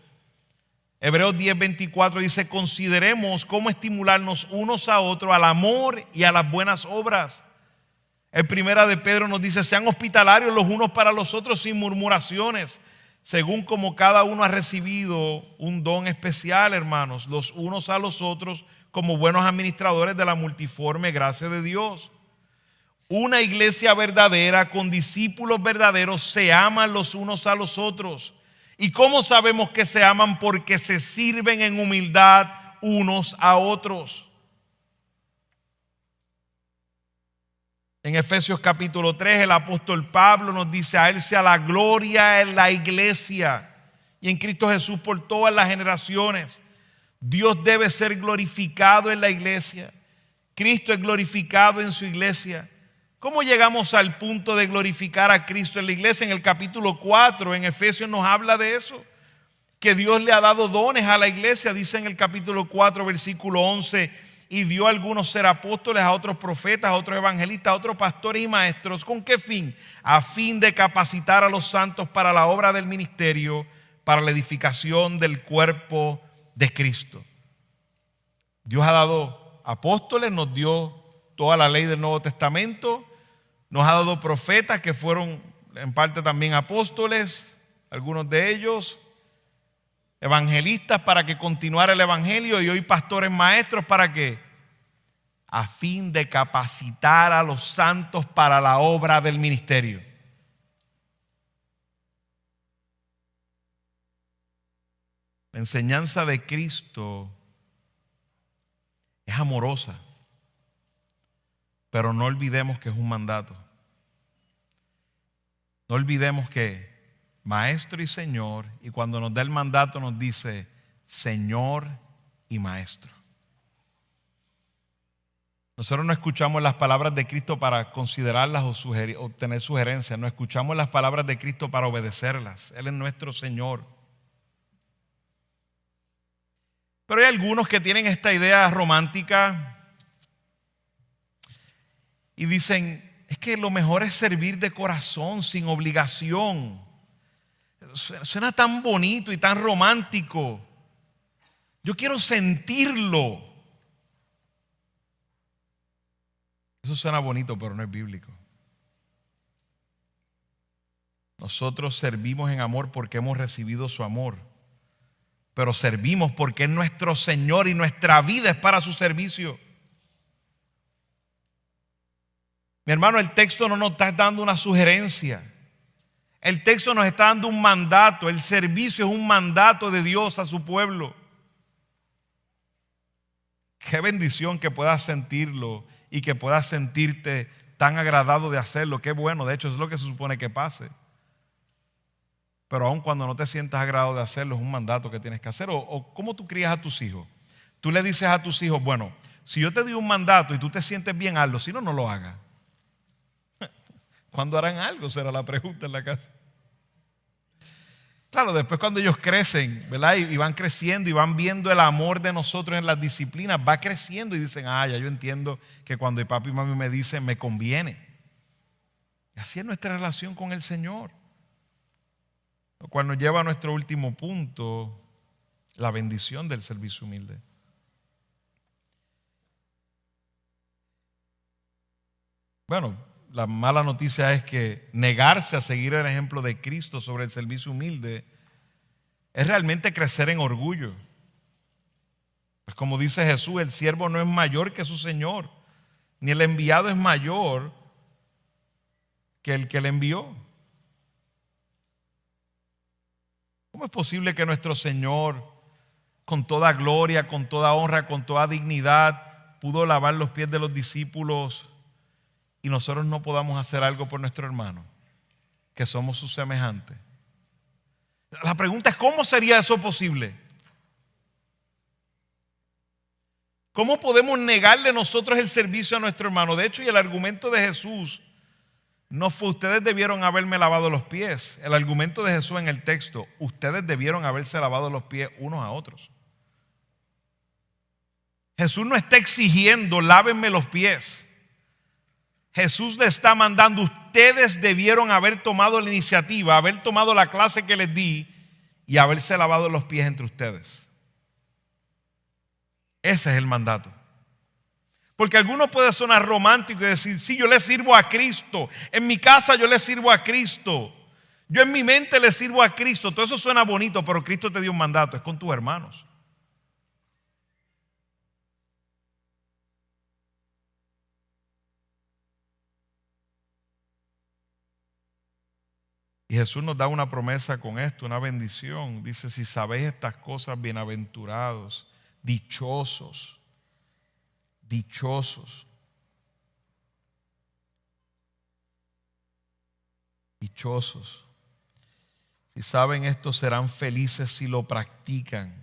Hebreos 10:24 dice, consideremos cómo estimularnos unos a otros al amor y a las buenas obras. En Primera de Pedro nos dice, sean hospitalarios los unos para los otros sin murmuraciones, según como cada uno ha recibido un don especial, hermanos, los unos a los otros como buenos administradores de la multiforme gracia de Dios. Una iglesia verdadera con discípulos verdaderos se aman los unos a los otros. ¿Y cómo sabemos que se aman? Porque se sirven en humildad unos a otros. En Efesios capítulo 3 el apóstol Pablo nos dice, a él sea la gloria en la iglesia y en Cristo Jesús por todas las generaciones. Dios debe ser glorificado en la iglesia. Cristo es glorificado en su iglesia. ¿Cómo llegamos al punto de glorificar a Cristo en la iglesia? En el capítulo 4 en Efesios nos habla de eso, que Dios le ha dado dones a la iglesia. Dice en el capítulo 4 versículo 11, y dio a algunos ser apóstoles, a otros profetas, a otros evangelistas, a otros pastores y maestros. ¿Con qué fin? A fin de capacitar a los santos para la obra del ministerio, para la edificación del cuerpo de Cristo. Dios ha dado apóstoles, nos dio toda la ley del Nuevo Testamento, nos ha dado profetas que fueron en parte también apóstoles, algunos de ellos, evangelistas para que continuara el evangelio, y hoy pastores maestros para que, a fin de capacitar a los santos para la obra del ministerio. La enseñanza de Cristo es amorosa, pero no olvidemos que es un mandato. No olvidemos que Maestro y Señor, y cuando nos da el mandato nos dice Señor y Maestro. Nosotros no escuchamos las palabras de Cristo para considerarlas o tener sugerencias. No escuchamos las palabras de Cristo para obedecerlas. Él es nuestro Señor. Pero hay algunos que tienen esta idea romántica y dicen, es que lo mejor es servir de corazón, sin obligación. Suena tan bonito y tan romántico. Yo quiero sentirlo. Eso suena bonito, pero no es bíblico. Nosotros servimos en amor porque hemos recibido su amor. Pero servimos porque es nuestro Señor y nuestra vida es para su servicio. Mi hermano, el texto no nos está dando una sugerencia. El texto nos está dando un mandato. El servicio es un mandato de Dios a su pueblo. Qué bendición que puedas sentirlo y que puedas sentirte tan agradado de hacerlo. Qué bueno, de hecho es lo que se supone que pase. Pero aun cuando no te sientas agradado de hacerlo, es un mandato que tienes que hacer. O ¿cómo tú crías a tus hijos? Tú le dices a tus hijos, bueno, si yo te doy un mandato y tú te sientes bien, hazlo. Si no, no lo hagas. ¿Cuándo harán algo? Será la pregunta en la casa. Claro, después cuando ellos crecen, ¿verdad? Y van creciendo y van viendo el amor de nosotros en las disciplinas, va creciendo y dicen, ya yo entiendo que cuando el papi y mami me dicen, me conviene. Y así es nuestra relación con el Señor. Lo cual nos lleva a nuestro último punto, la bendición del servicio humilde. Bueno, la mala noticia es que negarse a seguir el ejemplo de Cristo sobre el servicio humilde es realmente crecer en orgullo. Pues como dice Jesús, el siervo no es mayor que su Señor, ni el enviado es mayor que el que le envió. ¿Cómo es posible que nuestro Señor, con toda gloria, con toda honra, con toda dignidad, pudo lavar los pies de los discípulos y nosotros no podamos hacer algo por nuestro hermano, que somos sus semejantes? La pregunta es, ¿cómo sería eso posible? ¿Cómo podemos negarle nosotros el servicio a nuestro hermano? De hecho, y el argumento de Jesús no fue, ustedes debieron haberme lavado los pies. El argumento de Jesús en el texto, ustedes debieron haberse lavado los pies unos a otros. Jesús no está exigiendo, lávenme los pies. Jesús le está mandando, ustedes debieron haber tomado la iniciativa, haber tomado la clase que les di y haberse lavado los pies entre ustedes. Ese es el mandato. Porque algunos pueden sonar romántico y decir, sí, yo le sirvo a Cristo. En mi casa yo le sirvo a Cristo. Yo en mi mente le sirvo a Cristo. Todo eso suena bonito, pero Cristo te dio un mandato, es con tus hermanos. Y Jesús nos da una promesa con esto, una bendición. Dice, si sabéis estas cosas, bienaventurados, dichosos, dichosos. Dichosos. Si saben esto, serán felices si lo practican.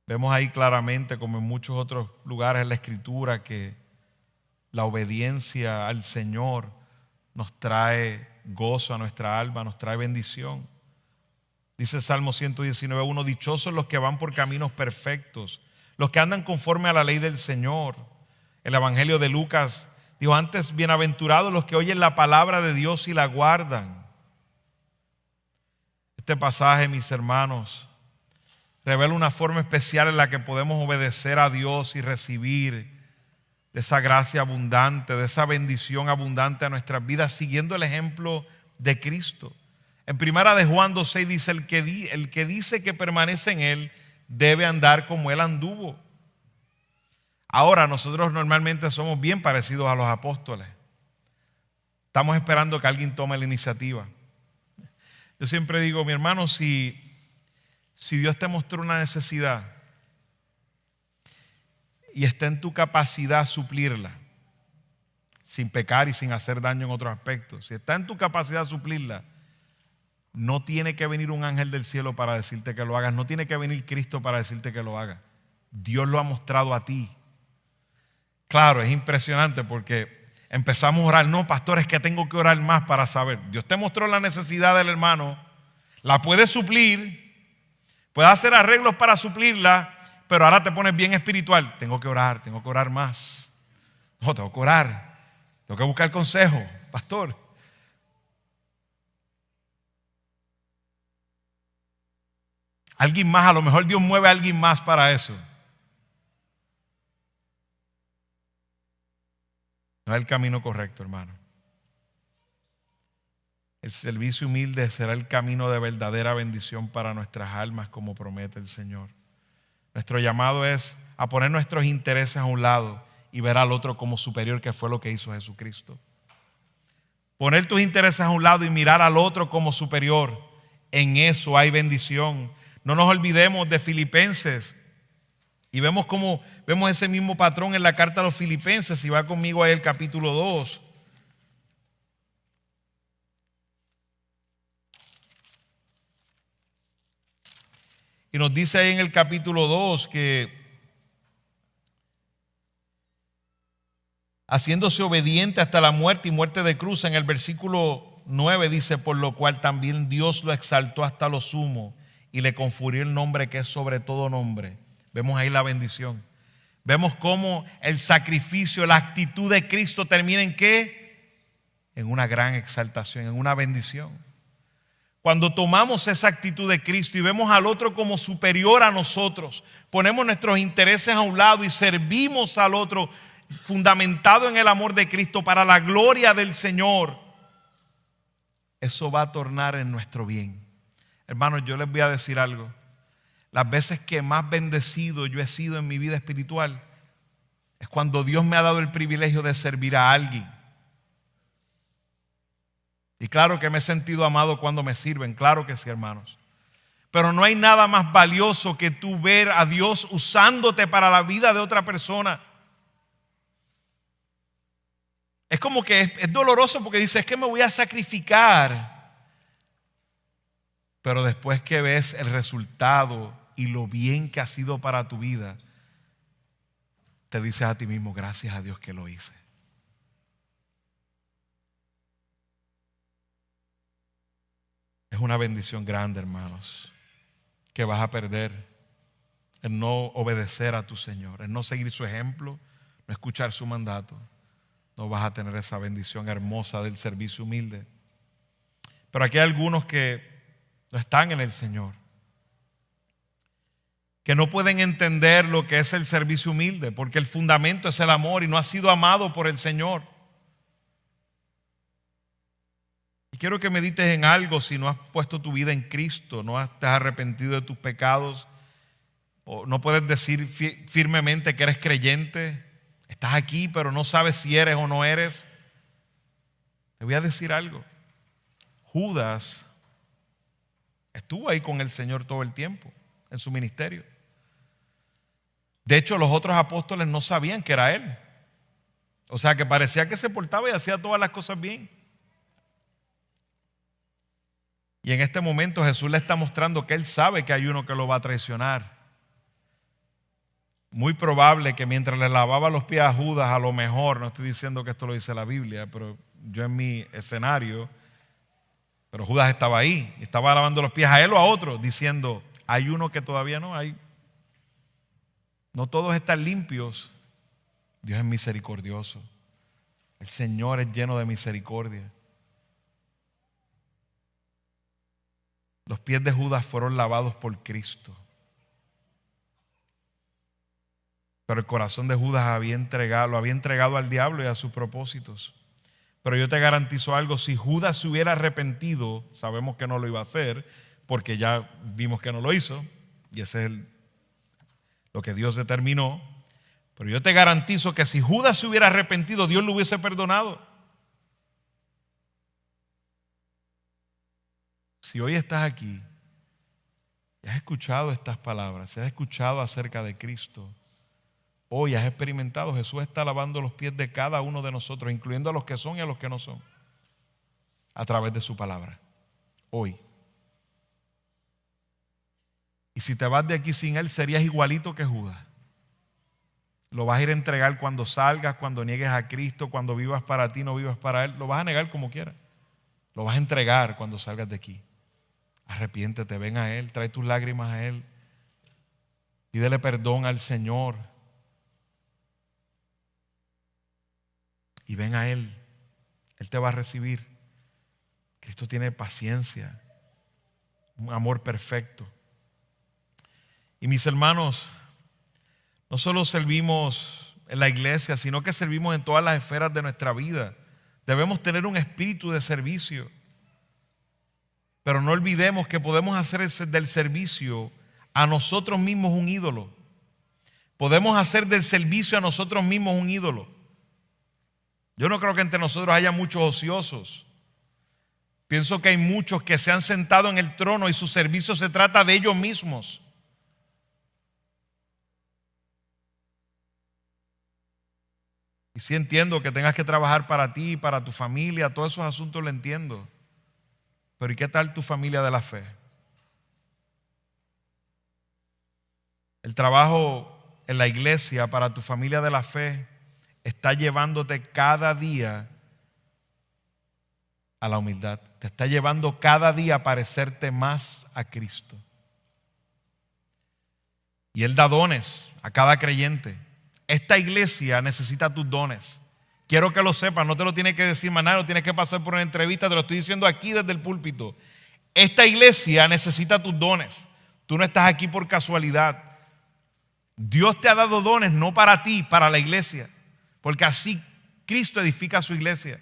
Vemos ahí claramente, como en muchos otros lugares en la Escritura, que la obediencia al Señor nos trae gozo a nuestra alma, nos trae bendición. Dice Salmo 119:1, dichosos los que van por caminos perfectos, los que andan conforme a la ley del Señor. El Evangelio de Lucas dijo antes, bienaventurados los que oyen la palabra de Dios y la guardan. Este pasaje, mis hermanos, revela una forma especial en la que podemos obedecer a Dios y recibir de esa gracia abundante, de esa bendición abundante a nuestras vidas, siguiendo el ejemplo de Cristo. En primera de Juan 2:6 dice, el que dice que permanece en Él debe andar como Él anduvo. Ahora nosotros normalmente somos bien parecidos a los apóstoles. Estamos esperando que alguien tome la iniciativa. Yo siempre digo, mi hermano, si Dios te mostró una necesidad y está en tu capacidad suplirla, sin pecar y sin hacer daño en otros aspectos, si está en tu capacidad suplirla, no tiene que venir un ángel del cielo para decirte que lo hagas, no tiene que venir Cristo para decirte que lo hagas. Dios lo ha mostrado a ti. Claro, es impresionante porque empezamos a orar, no, pastor, es que tengo que orar más para saber. Dios te mostró la necesidad del hermano, la puedes suplir, puedes hacer arreglos para suplirla, pero ahora te pones bien espiritual. Tengo que orar más. No, tengo que orar, tengo que buscar consejo, pastor. Alguien más, a lo mejor Dios mueve a alguien más para eso. No es el camino correcto, hermano. El servicio humilde será el camino de verdadera bendición para nuestras almas, como promete el Señor. Nuestro llamado es a poner nuestros intereses a un lado y ver al otro como superior, que fue lo que hizo Jesucristo. Poner tus intereses a un lado y mirar al otro como superior. En eso hay bendición. No nos olvidemos de Filipenses. Y vemos ese mismo patrón en la carta a los Filipenses. Si va conmigo ahí el capítulo 2. Y nos dice ahí en el capítulo 2 que haciéndose obediente hasta la muerte y muerte de cruz, en el versículo 9 dice, por lo cual también Dios lo exaltó hasta lo sumo y le confirió el nombre que es sobre todo nombre. Vemos ahí la bendición. Vemos cómo el sacrificio, la actitud de Cristo termina en ¿qué? En una gran exaltación, en una bendición. Cuando tomamos esa actitud de Cristo y vemos al otro como superior a nosotros, ponemos nuestros intereses a un lado y servimos al otro fundamentado en el amor de Cristo para la gloria del Señor, eso va a tornar en nuestro bien. Hermanos, yo les voy a decir algo. Las veces que más bendecido yo he sido en mi vida espiritual es cuando Dios me ha dado el privilegio de servir a alguien. Y claro que me he sentido amado cuando me sirven, claro que sí, hermanos. Pero no hay nada más valioso que tú ver a Dios usándote para la vida de otra persona. Es como que es doloroso porque dices, es que me voy a sacrificar. Pero después que ves el resultado y lo bien que ha sido para tu vida, te dices a ti mismo, gracias a Dios que lo hice. Es una bendición grande, hermanos, que vas a perder en no obedecer a tu Señor, en no seguir su ejemplo, no escuchar su mandato. No vas a tener esa bendición hermosa del servicio humilde. Pero aquí hay algunos que no están en el Señor, que no pueden entender lo que es el servicio humilde, porque el fundamento es el amor y no has sido amado por el Señor. Y quiero que medites en algo. Si no has puesto tu vida en Cristo, no te has arrepentido de tus pecados, o no puedes decir firmemente que eres creyente, estás aquí pero no sabes si eres o no eres, te voy a decir algo. Judas estuvo ahí con el Señor todo el tiempo en su ministerio. De hecho, los otros apóstoles no sabían que era él. O sea que parecía que se portaba y hacía todas las cosas bien. Y en este momento Jesús le está mostrando que él sabe que hay uno que lo va a traicionar. Muy probable que mientras le lavaba los pies a Judas, a lo mejor, no estoy diciendo que esto lo dice la Biblia, pero yo en mi escenario, pero Judas estaba ahí, y estaba lavando los pies a él o a otro, diciendo, hay uno que todavía no hay. No todos están limpios. Dios es misericordioso. El Señor es lleno de misericordia. Los pies de Judas fueron lavados por Cristo. Pero el corazón de Judas lo había entregado al diablo y a sus propósitos. Pero yo te garantizo algo, si Judas se hubiera arrepentido, sabemos que no lo iba a hacer, porque ya vimos que no lo hizo, y ese es lo que Dios determinó. Pero yo te garantizo que si Judas se hubiera arrepentido, Dios lo hubiese perdonado. Si hoy estás aquí y has escuchado estas palabras, si has escuchado acerca de Cristo, hoy has experimentado, Jesús está lavando los pies de cada uno de nosotros, incluyendo a los que son y a los que no son, a través de su palabra. Hoy. Y si te vas de aquí sin Él, serías igualito que Judas. Lo vas a ir a entregar cuando salgas, cuando niegues a Cristo, cuando vivas para ti, no vivas para Él. Lo vas a negar como quieras. Lo vas a entregar cuando salgas de aquí. Arrepiéntete, ven a Él, trae tus lágrimas a Él. Pídele perdón al Señor. Y ven a Él. Él te va a recibir. Cristo tiene paciencia, un amor perfecto. Y mis hermanos, no solo servimos en la iglesia, sino que servimos en todas las esferas de nuestra vida. Debemos tener un espíritu de servicio. Pero no olvidemos que podemos hacer del servicio a nosotros mismos un ídolo. Podemos hacer del servicio a nosotros mismos un ídolo. Yo no creo que entre nosotros haya muchos ociosos. Pienso que hay muchos que se han sentado en el trono y su servicio se trata de ellos mismos. Y sí entiendo que tengas que trabajar para ti, para tu familia, todos esos asuntos lo entiendo. Pero ¿y qué tal tu familia de la fe? El trabajo en la iglesia para tu familia de la fe está llevándote cada día a la humildad. Te está llevando cada día a parecerte más a Cristo. Y Él da dones a cada creyente. Esta iglesia necesita tus dones. Quiero que lo sepas, no te lo tiene que decir más nadie, no tienes que pasar por una entrevista, te lo estoy diciendo aquí desde el púlpito. Esta iglesia necesita tus dones. Tú no estás aquí por casualidad. Dios te ha dado dones no para ti, para la iglesia. Porque así Cristo edifica su iglesia.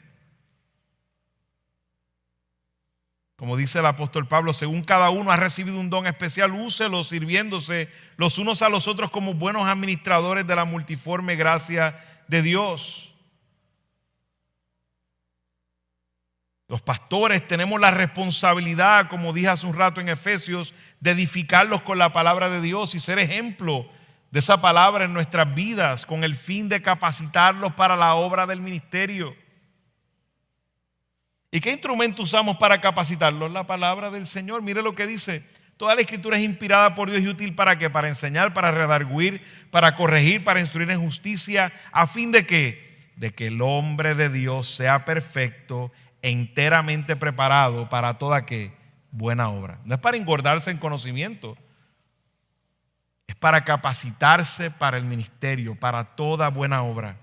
Como dice el apóstol Pablo, según cada uno ha recibido un don especial, úselo sirviéndose los unos a los otros como buenos administradores de la multiforme gracia de Dios. Los pastores tenemos la responsabilidad, como dije hace un rato en Efesios, de edificarlos con la palabra de Dios y ser ejemplo de esa palabra en nuestras vidas con el fin de capacitarlos para la obra del ministerio. ¿Y qué instrumento usamos para capacitarlos? La palabra del Señor. Mire lo que dice. Toda la escritura es inspirada por Dios y útil ¿para qué? Para enseñar, para redarguir, para corregir, para instruir en justicia, a fin de que el hombre de Dios sea perfecto, enteramente preparado para toda ¿qué? Buena obra. No es para engordarse en conocimiento, es para capacitarse para el ministerio, para toda buena obra.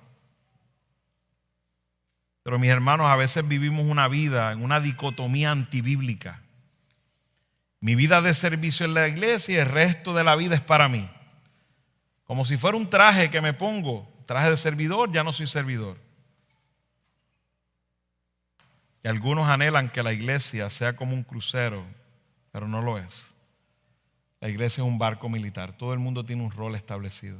Pero mis hermanos, a veces vivimos una vida en una dicotomía antibíblica. Mi vida de servicio en la iglesia y el resto de la vida es para mí. Como si fuera un traje que me pongo, traje de servidor, ya no soy servidor. Y algunos anhelan que la iglesia sea como un crucero, pero no lo es. La iglesia es un barco militar, todo el mundo tiene un rol establecido.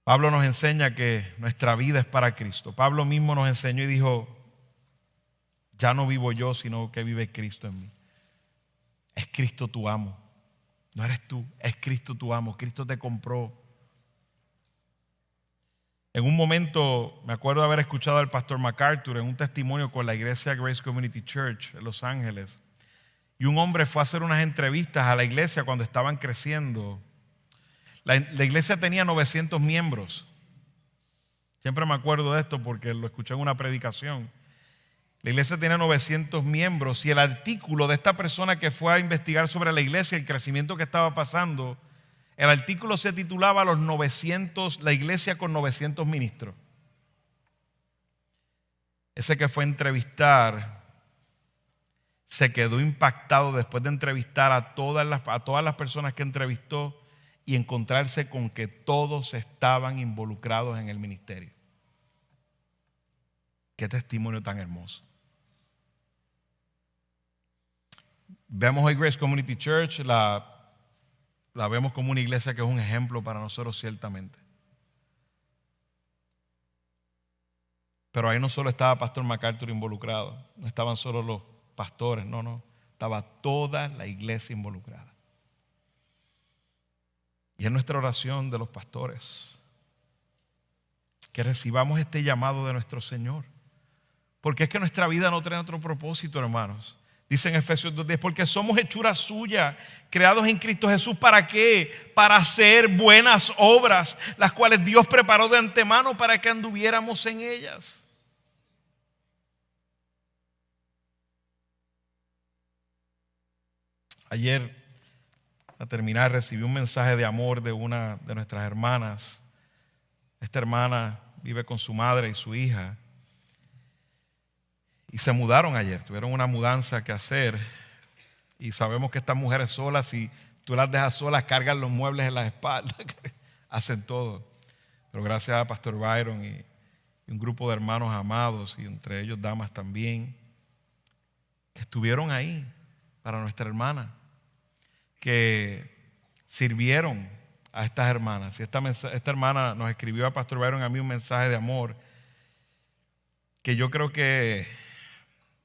Pablo nos enseña que nuestra vida es para Cristo. Pablo mismo nos enseñó y dijo, ya no vivo yo, sino que vive Cristo en mí. Es Cristo tu amo. No eres tú, es Cristo tu amo. Cristo te compró. En un momento, me acuerdo de haber escuchado al pastor MacArthur en un testimonio con la iglesia Grace Community Church en Los Ángeles. Y un hombre fue a hacer unas entrevistas a la iglesia cuando estaban creciendo. La iglesia tenía 900 miembros. Siempre me acuerdo de esto porque lo escuché en una predicación. La iglesia tenía 900 miembros y el artículo de esta persona que fue a investigar sobre la iglesia y el crecimiento que estaba pasando, el artículo se titulaba La iglesia con 900 ministros. Ese que fue a entrevistar se quedó impactado después de entrevistar a todas las personas que entrevistó y encontrarse con que todos estaban involucrados en el ministerio. Qué testimonio tan hermoso. Vemos hoy Grace Community Church, la vemos como una iglesia que es un ejemplo para nosotros ciertamente. Pero ahí no solo estaba Pastor MacArthur involucrado, no estaban solo los pastores, no, estaba toda la iglesia involucrada. Y es nuestra oración de los pastores que recibamos este llamado de nuestro Señor. Porque es que nuestra vida no tiene otro propósito, hermanos. Dice en Efesios 2:10, porque somos hechura suya, creados en Cristo Jesús. ¿Para qué? Para hacer buenas obras, las cuales Dios preparó de antemano para que anduviéramos en ellas. Ayer, a terminar, recibí un mensaje de amor de una de nuestras hermanas. Esta hermana vive con su madre y su hija. Y se mudaron ayer, tuvieron una mudanza que hacer. Y sabemos que estas mujeres solas, si tú las dejas solas, cargan los muebles en las espaldas, hacen todo. Pero gracias a Pastor Byron y un grupo de hermanos amados, y entre ellos damas también, que estuvieron ahí para nuestra hermana, que sirvieron a estas hermanas. Y esta hermana nos escribió a Pastor Byron y a mí un mensaje de amor que yo creo que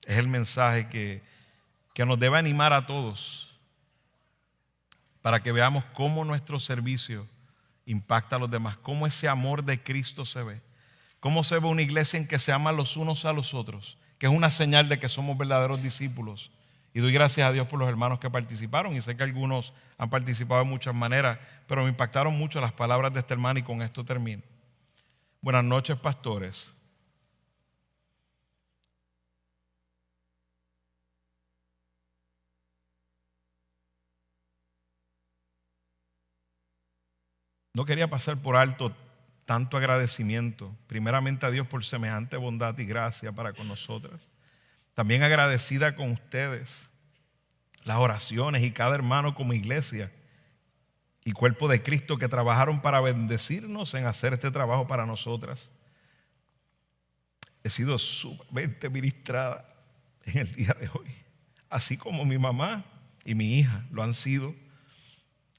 es el mensaje que nos debe animar a todos para que veamos cómo nuestro servicio impacta a los demás, cómo ese amor de Cristo se ve, cómo se ve una iglesia en que se aman los unos a los otros, que es una señal de que somos verdaderos discípulos. Y doy gracias a Dios por los hermanos que participaron, y sé que algunos han participado de muchas maneras, pero me impactaron mucho las palabras de este hermano, y con esto termino. Buenas noches, pastores. No quería pasar por alto tanto agradecimiento, primeramente a Dios por semejante bondad y gracia para con nosotras. También agradecida con ustedes, las oraciones y cada hermano como iglesia y cuerpo de Cristo que trabajaron para bendecirnos en hacer este trabajo para nosotras. He sido sumamente ministrada en el día de hoy, así como mi mamá y mi hija lo han sido.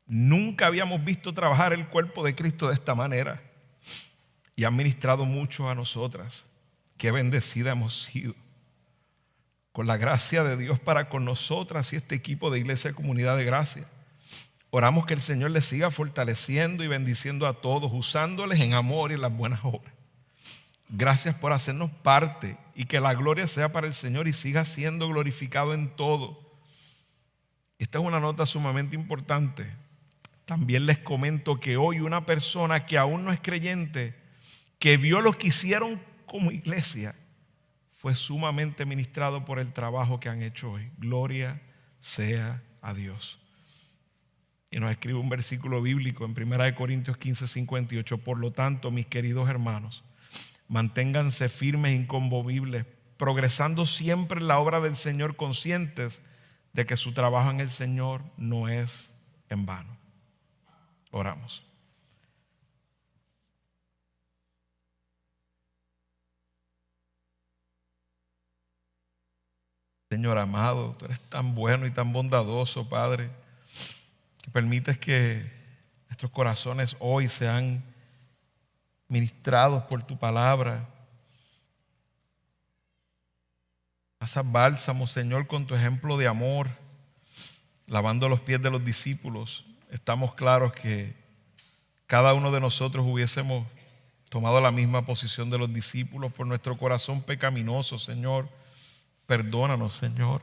Nunca habíamos visto trabajar el cuerpo de Cristo de esta manera y han ministrado mucho a nosotras. Qué bendecida hemos sido con la gracia de Dios para con nosotras y este equipo de Iglesia Comunidad de Gracia. Oramos que el Señor les siga fortaleciendo y bendiciendo a todos, usándoles en amor y en las buenas obras. Gracias por hacernos parte y que la gloria sea para el Señor y siga siendo glorificado en todo. Esta es una nota sumamente importante. También les comento que hoy una persona que aún no es creyente, que vio lo que hicieron como iglesia, fue sumamente ministrado por el trabajo que han hecho hoy. Gloria sea a Dios. Y nos escribe un versículo bíblico en 1 Corintios 15:58. Por lo tanto, mis queridos hermanos, manténganse firmes e inconmovibles, progresando siempre en la obra del Señor, conscientes de que su trabajo en el Señor no es en vano. Oramos. Señor amado, tú eres tan bueno y tan bondadoso, Padre, que permites que nuestros corazones hoy sean ministrados por tu palabra. Pasas bálsamo, Señor, con tu ejemplo de amor, lavando los pies de los discípulos. Estamos claros que cada uno de nosotros hubiésemos tomado la misma posición de los discípulos por nuestro corazón pecaminoso, Señor. Perdónanos, Señor.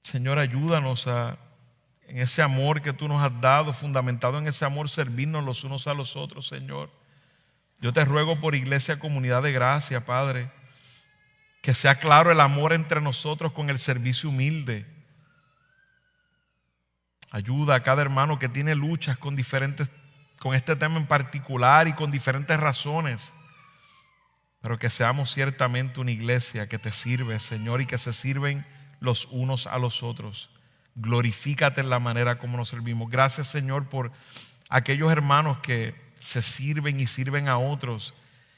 Señor, ayúdanos en ese amor que tú nos has dado, fundamentado en ese amor, servirnos los unos a los otros, Señor. Yo te ruego por Iglesia Comunidad de Gracia, Padre, que sea claro el amor entre nosotros con el servicio humilde. Ayuda a cada hermano que tiene luchas con este tema en particular y con diferentes razones, pero que seamos ciertamente una iglesia que te sirve, Señor, y que se sirven los unos a los otros. Glorifícate en la manera como nos servimos. Gracias, Señor, por aquellos hermanos que se sirven y sirven a otros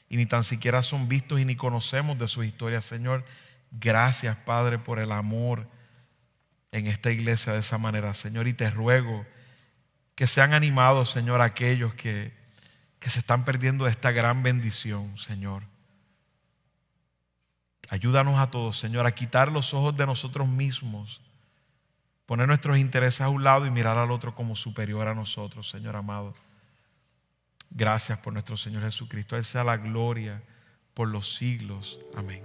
y ni tan siquiera son vistos y ni conocemos de sus historias, Señor. Gracias, Padre, por el amor en esta iglesia de esa manera, Señor, y te ruego que sean animados, Señor, aquellos que se están perdiendo de esta gran bendición, Señor. Ayúdanos a todos, Señor, a quitar los ojos de nosotros mismos, poner nuestros intereses a un lado y mirar al otro como superior a nosotros, Señor amado. Gracias por nuestro Señor Jesucristo. A Él sea la gloria por los siglos. Amén.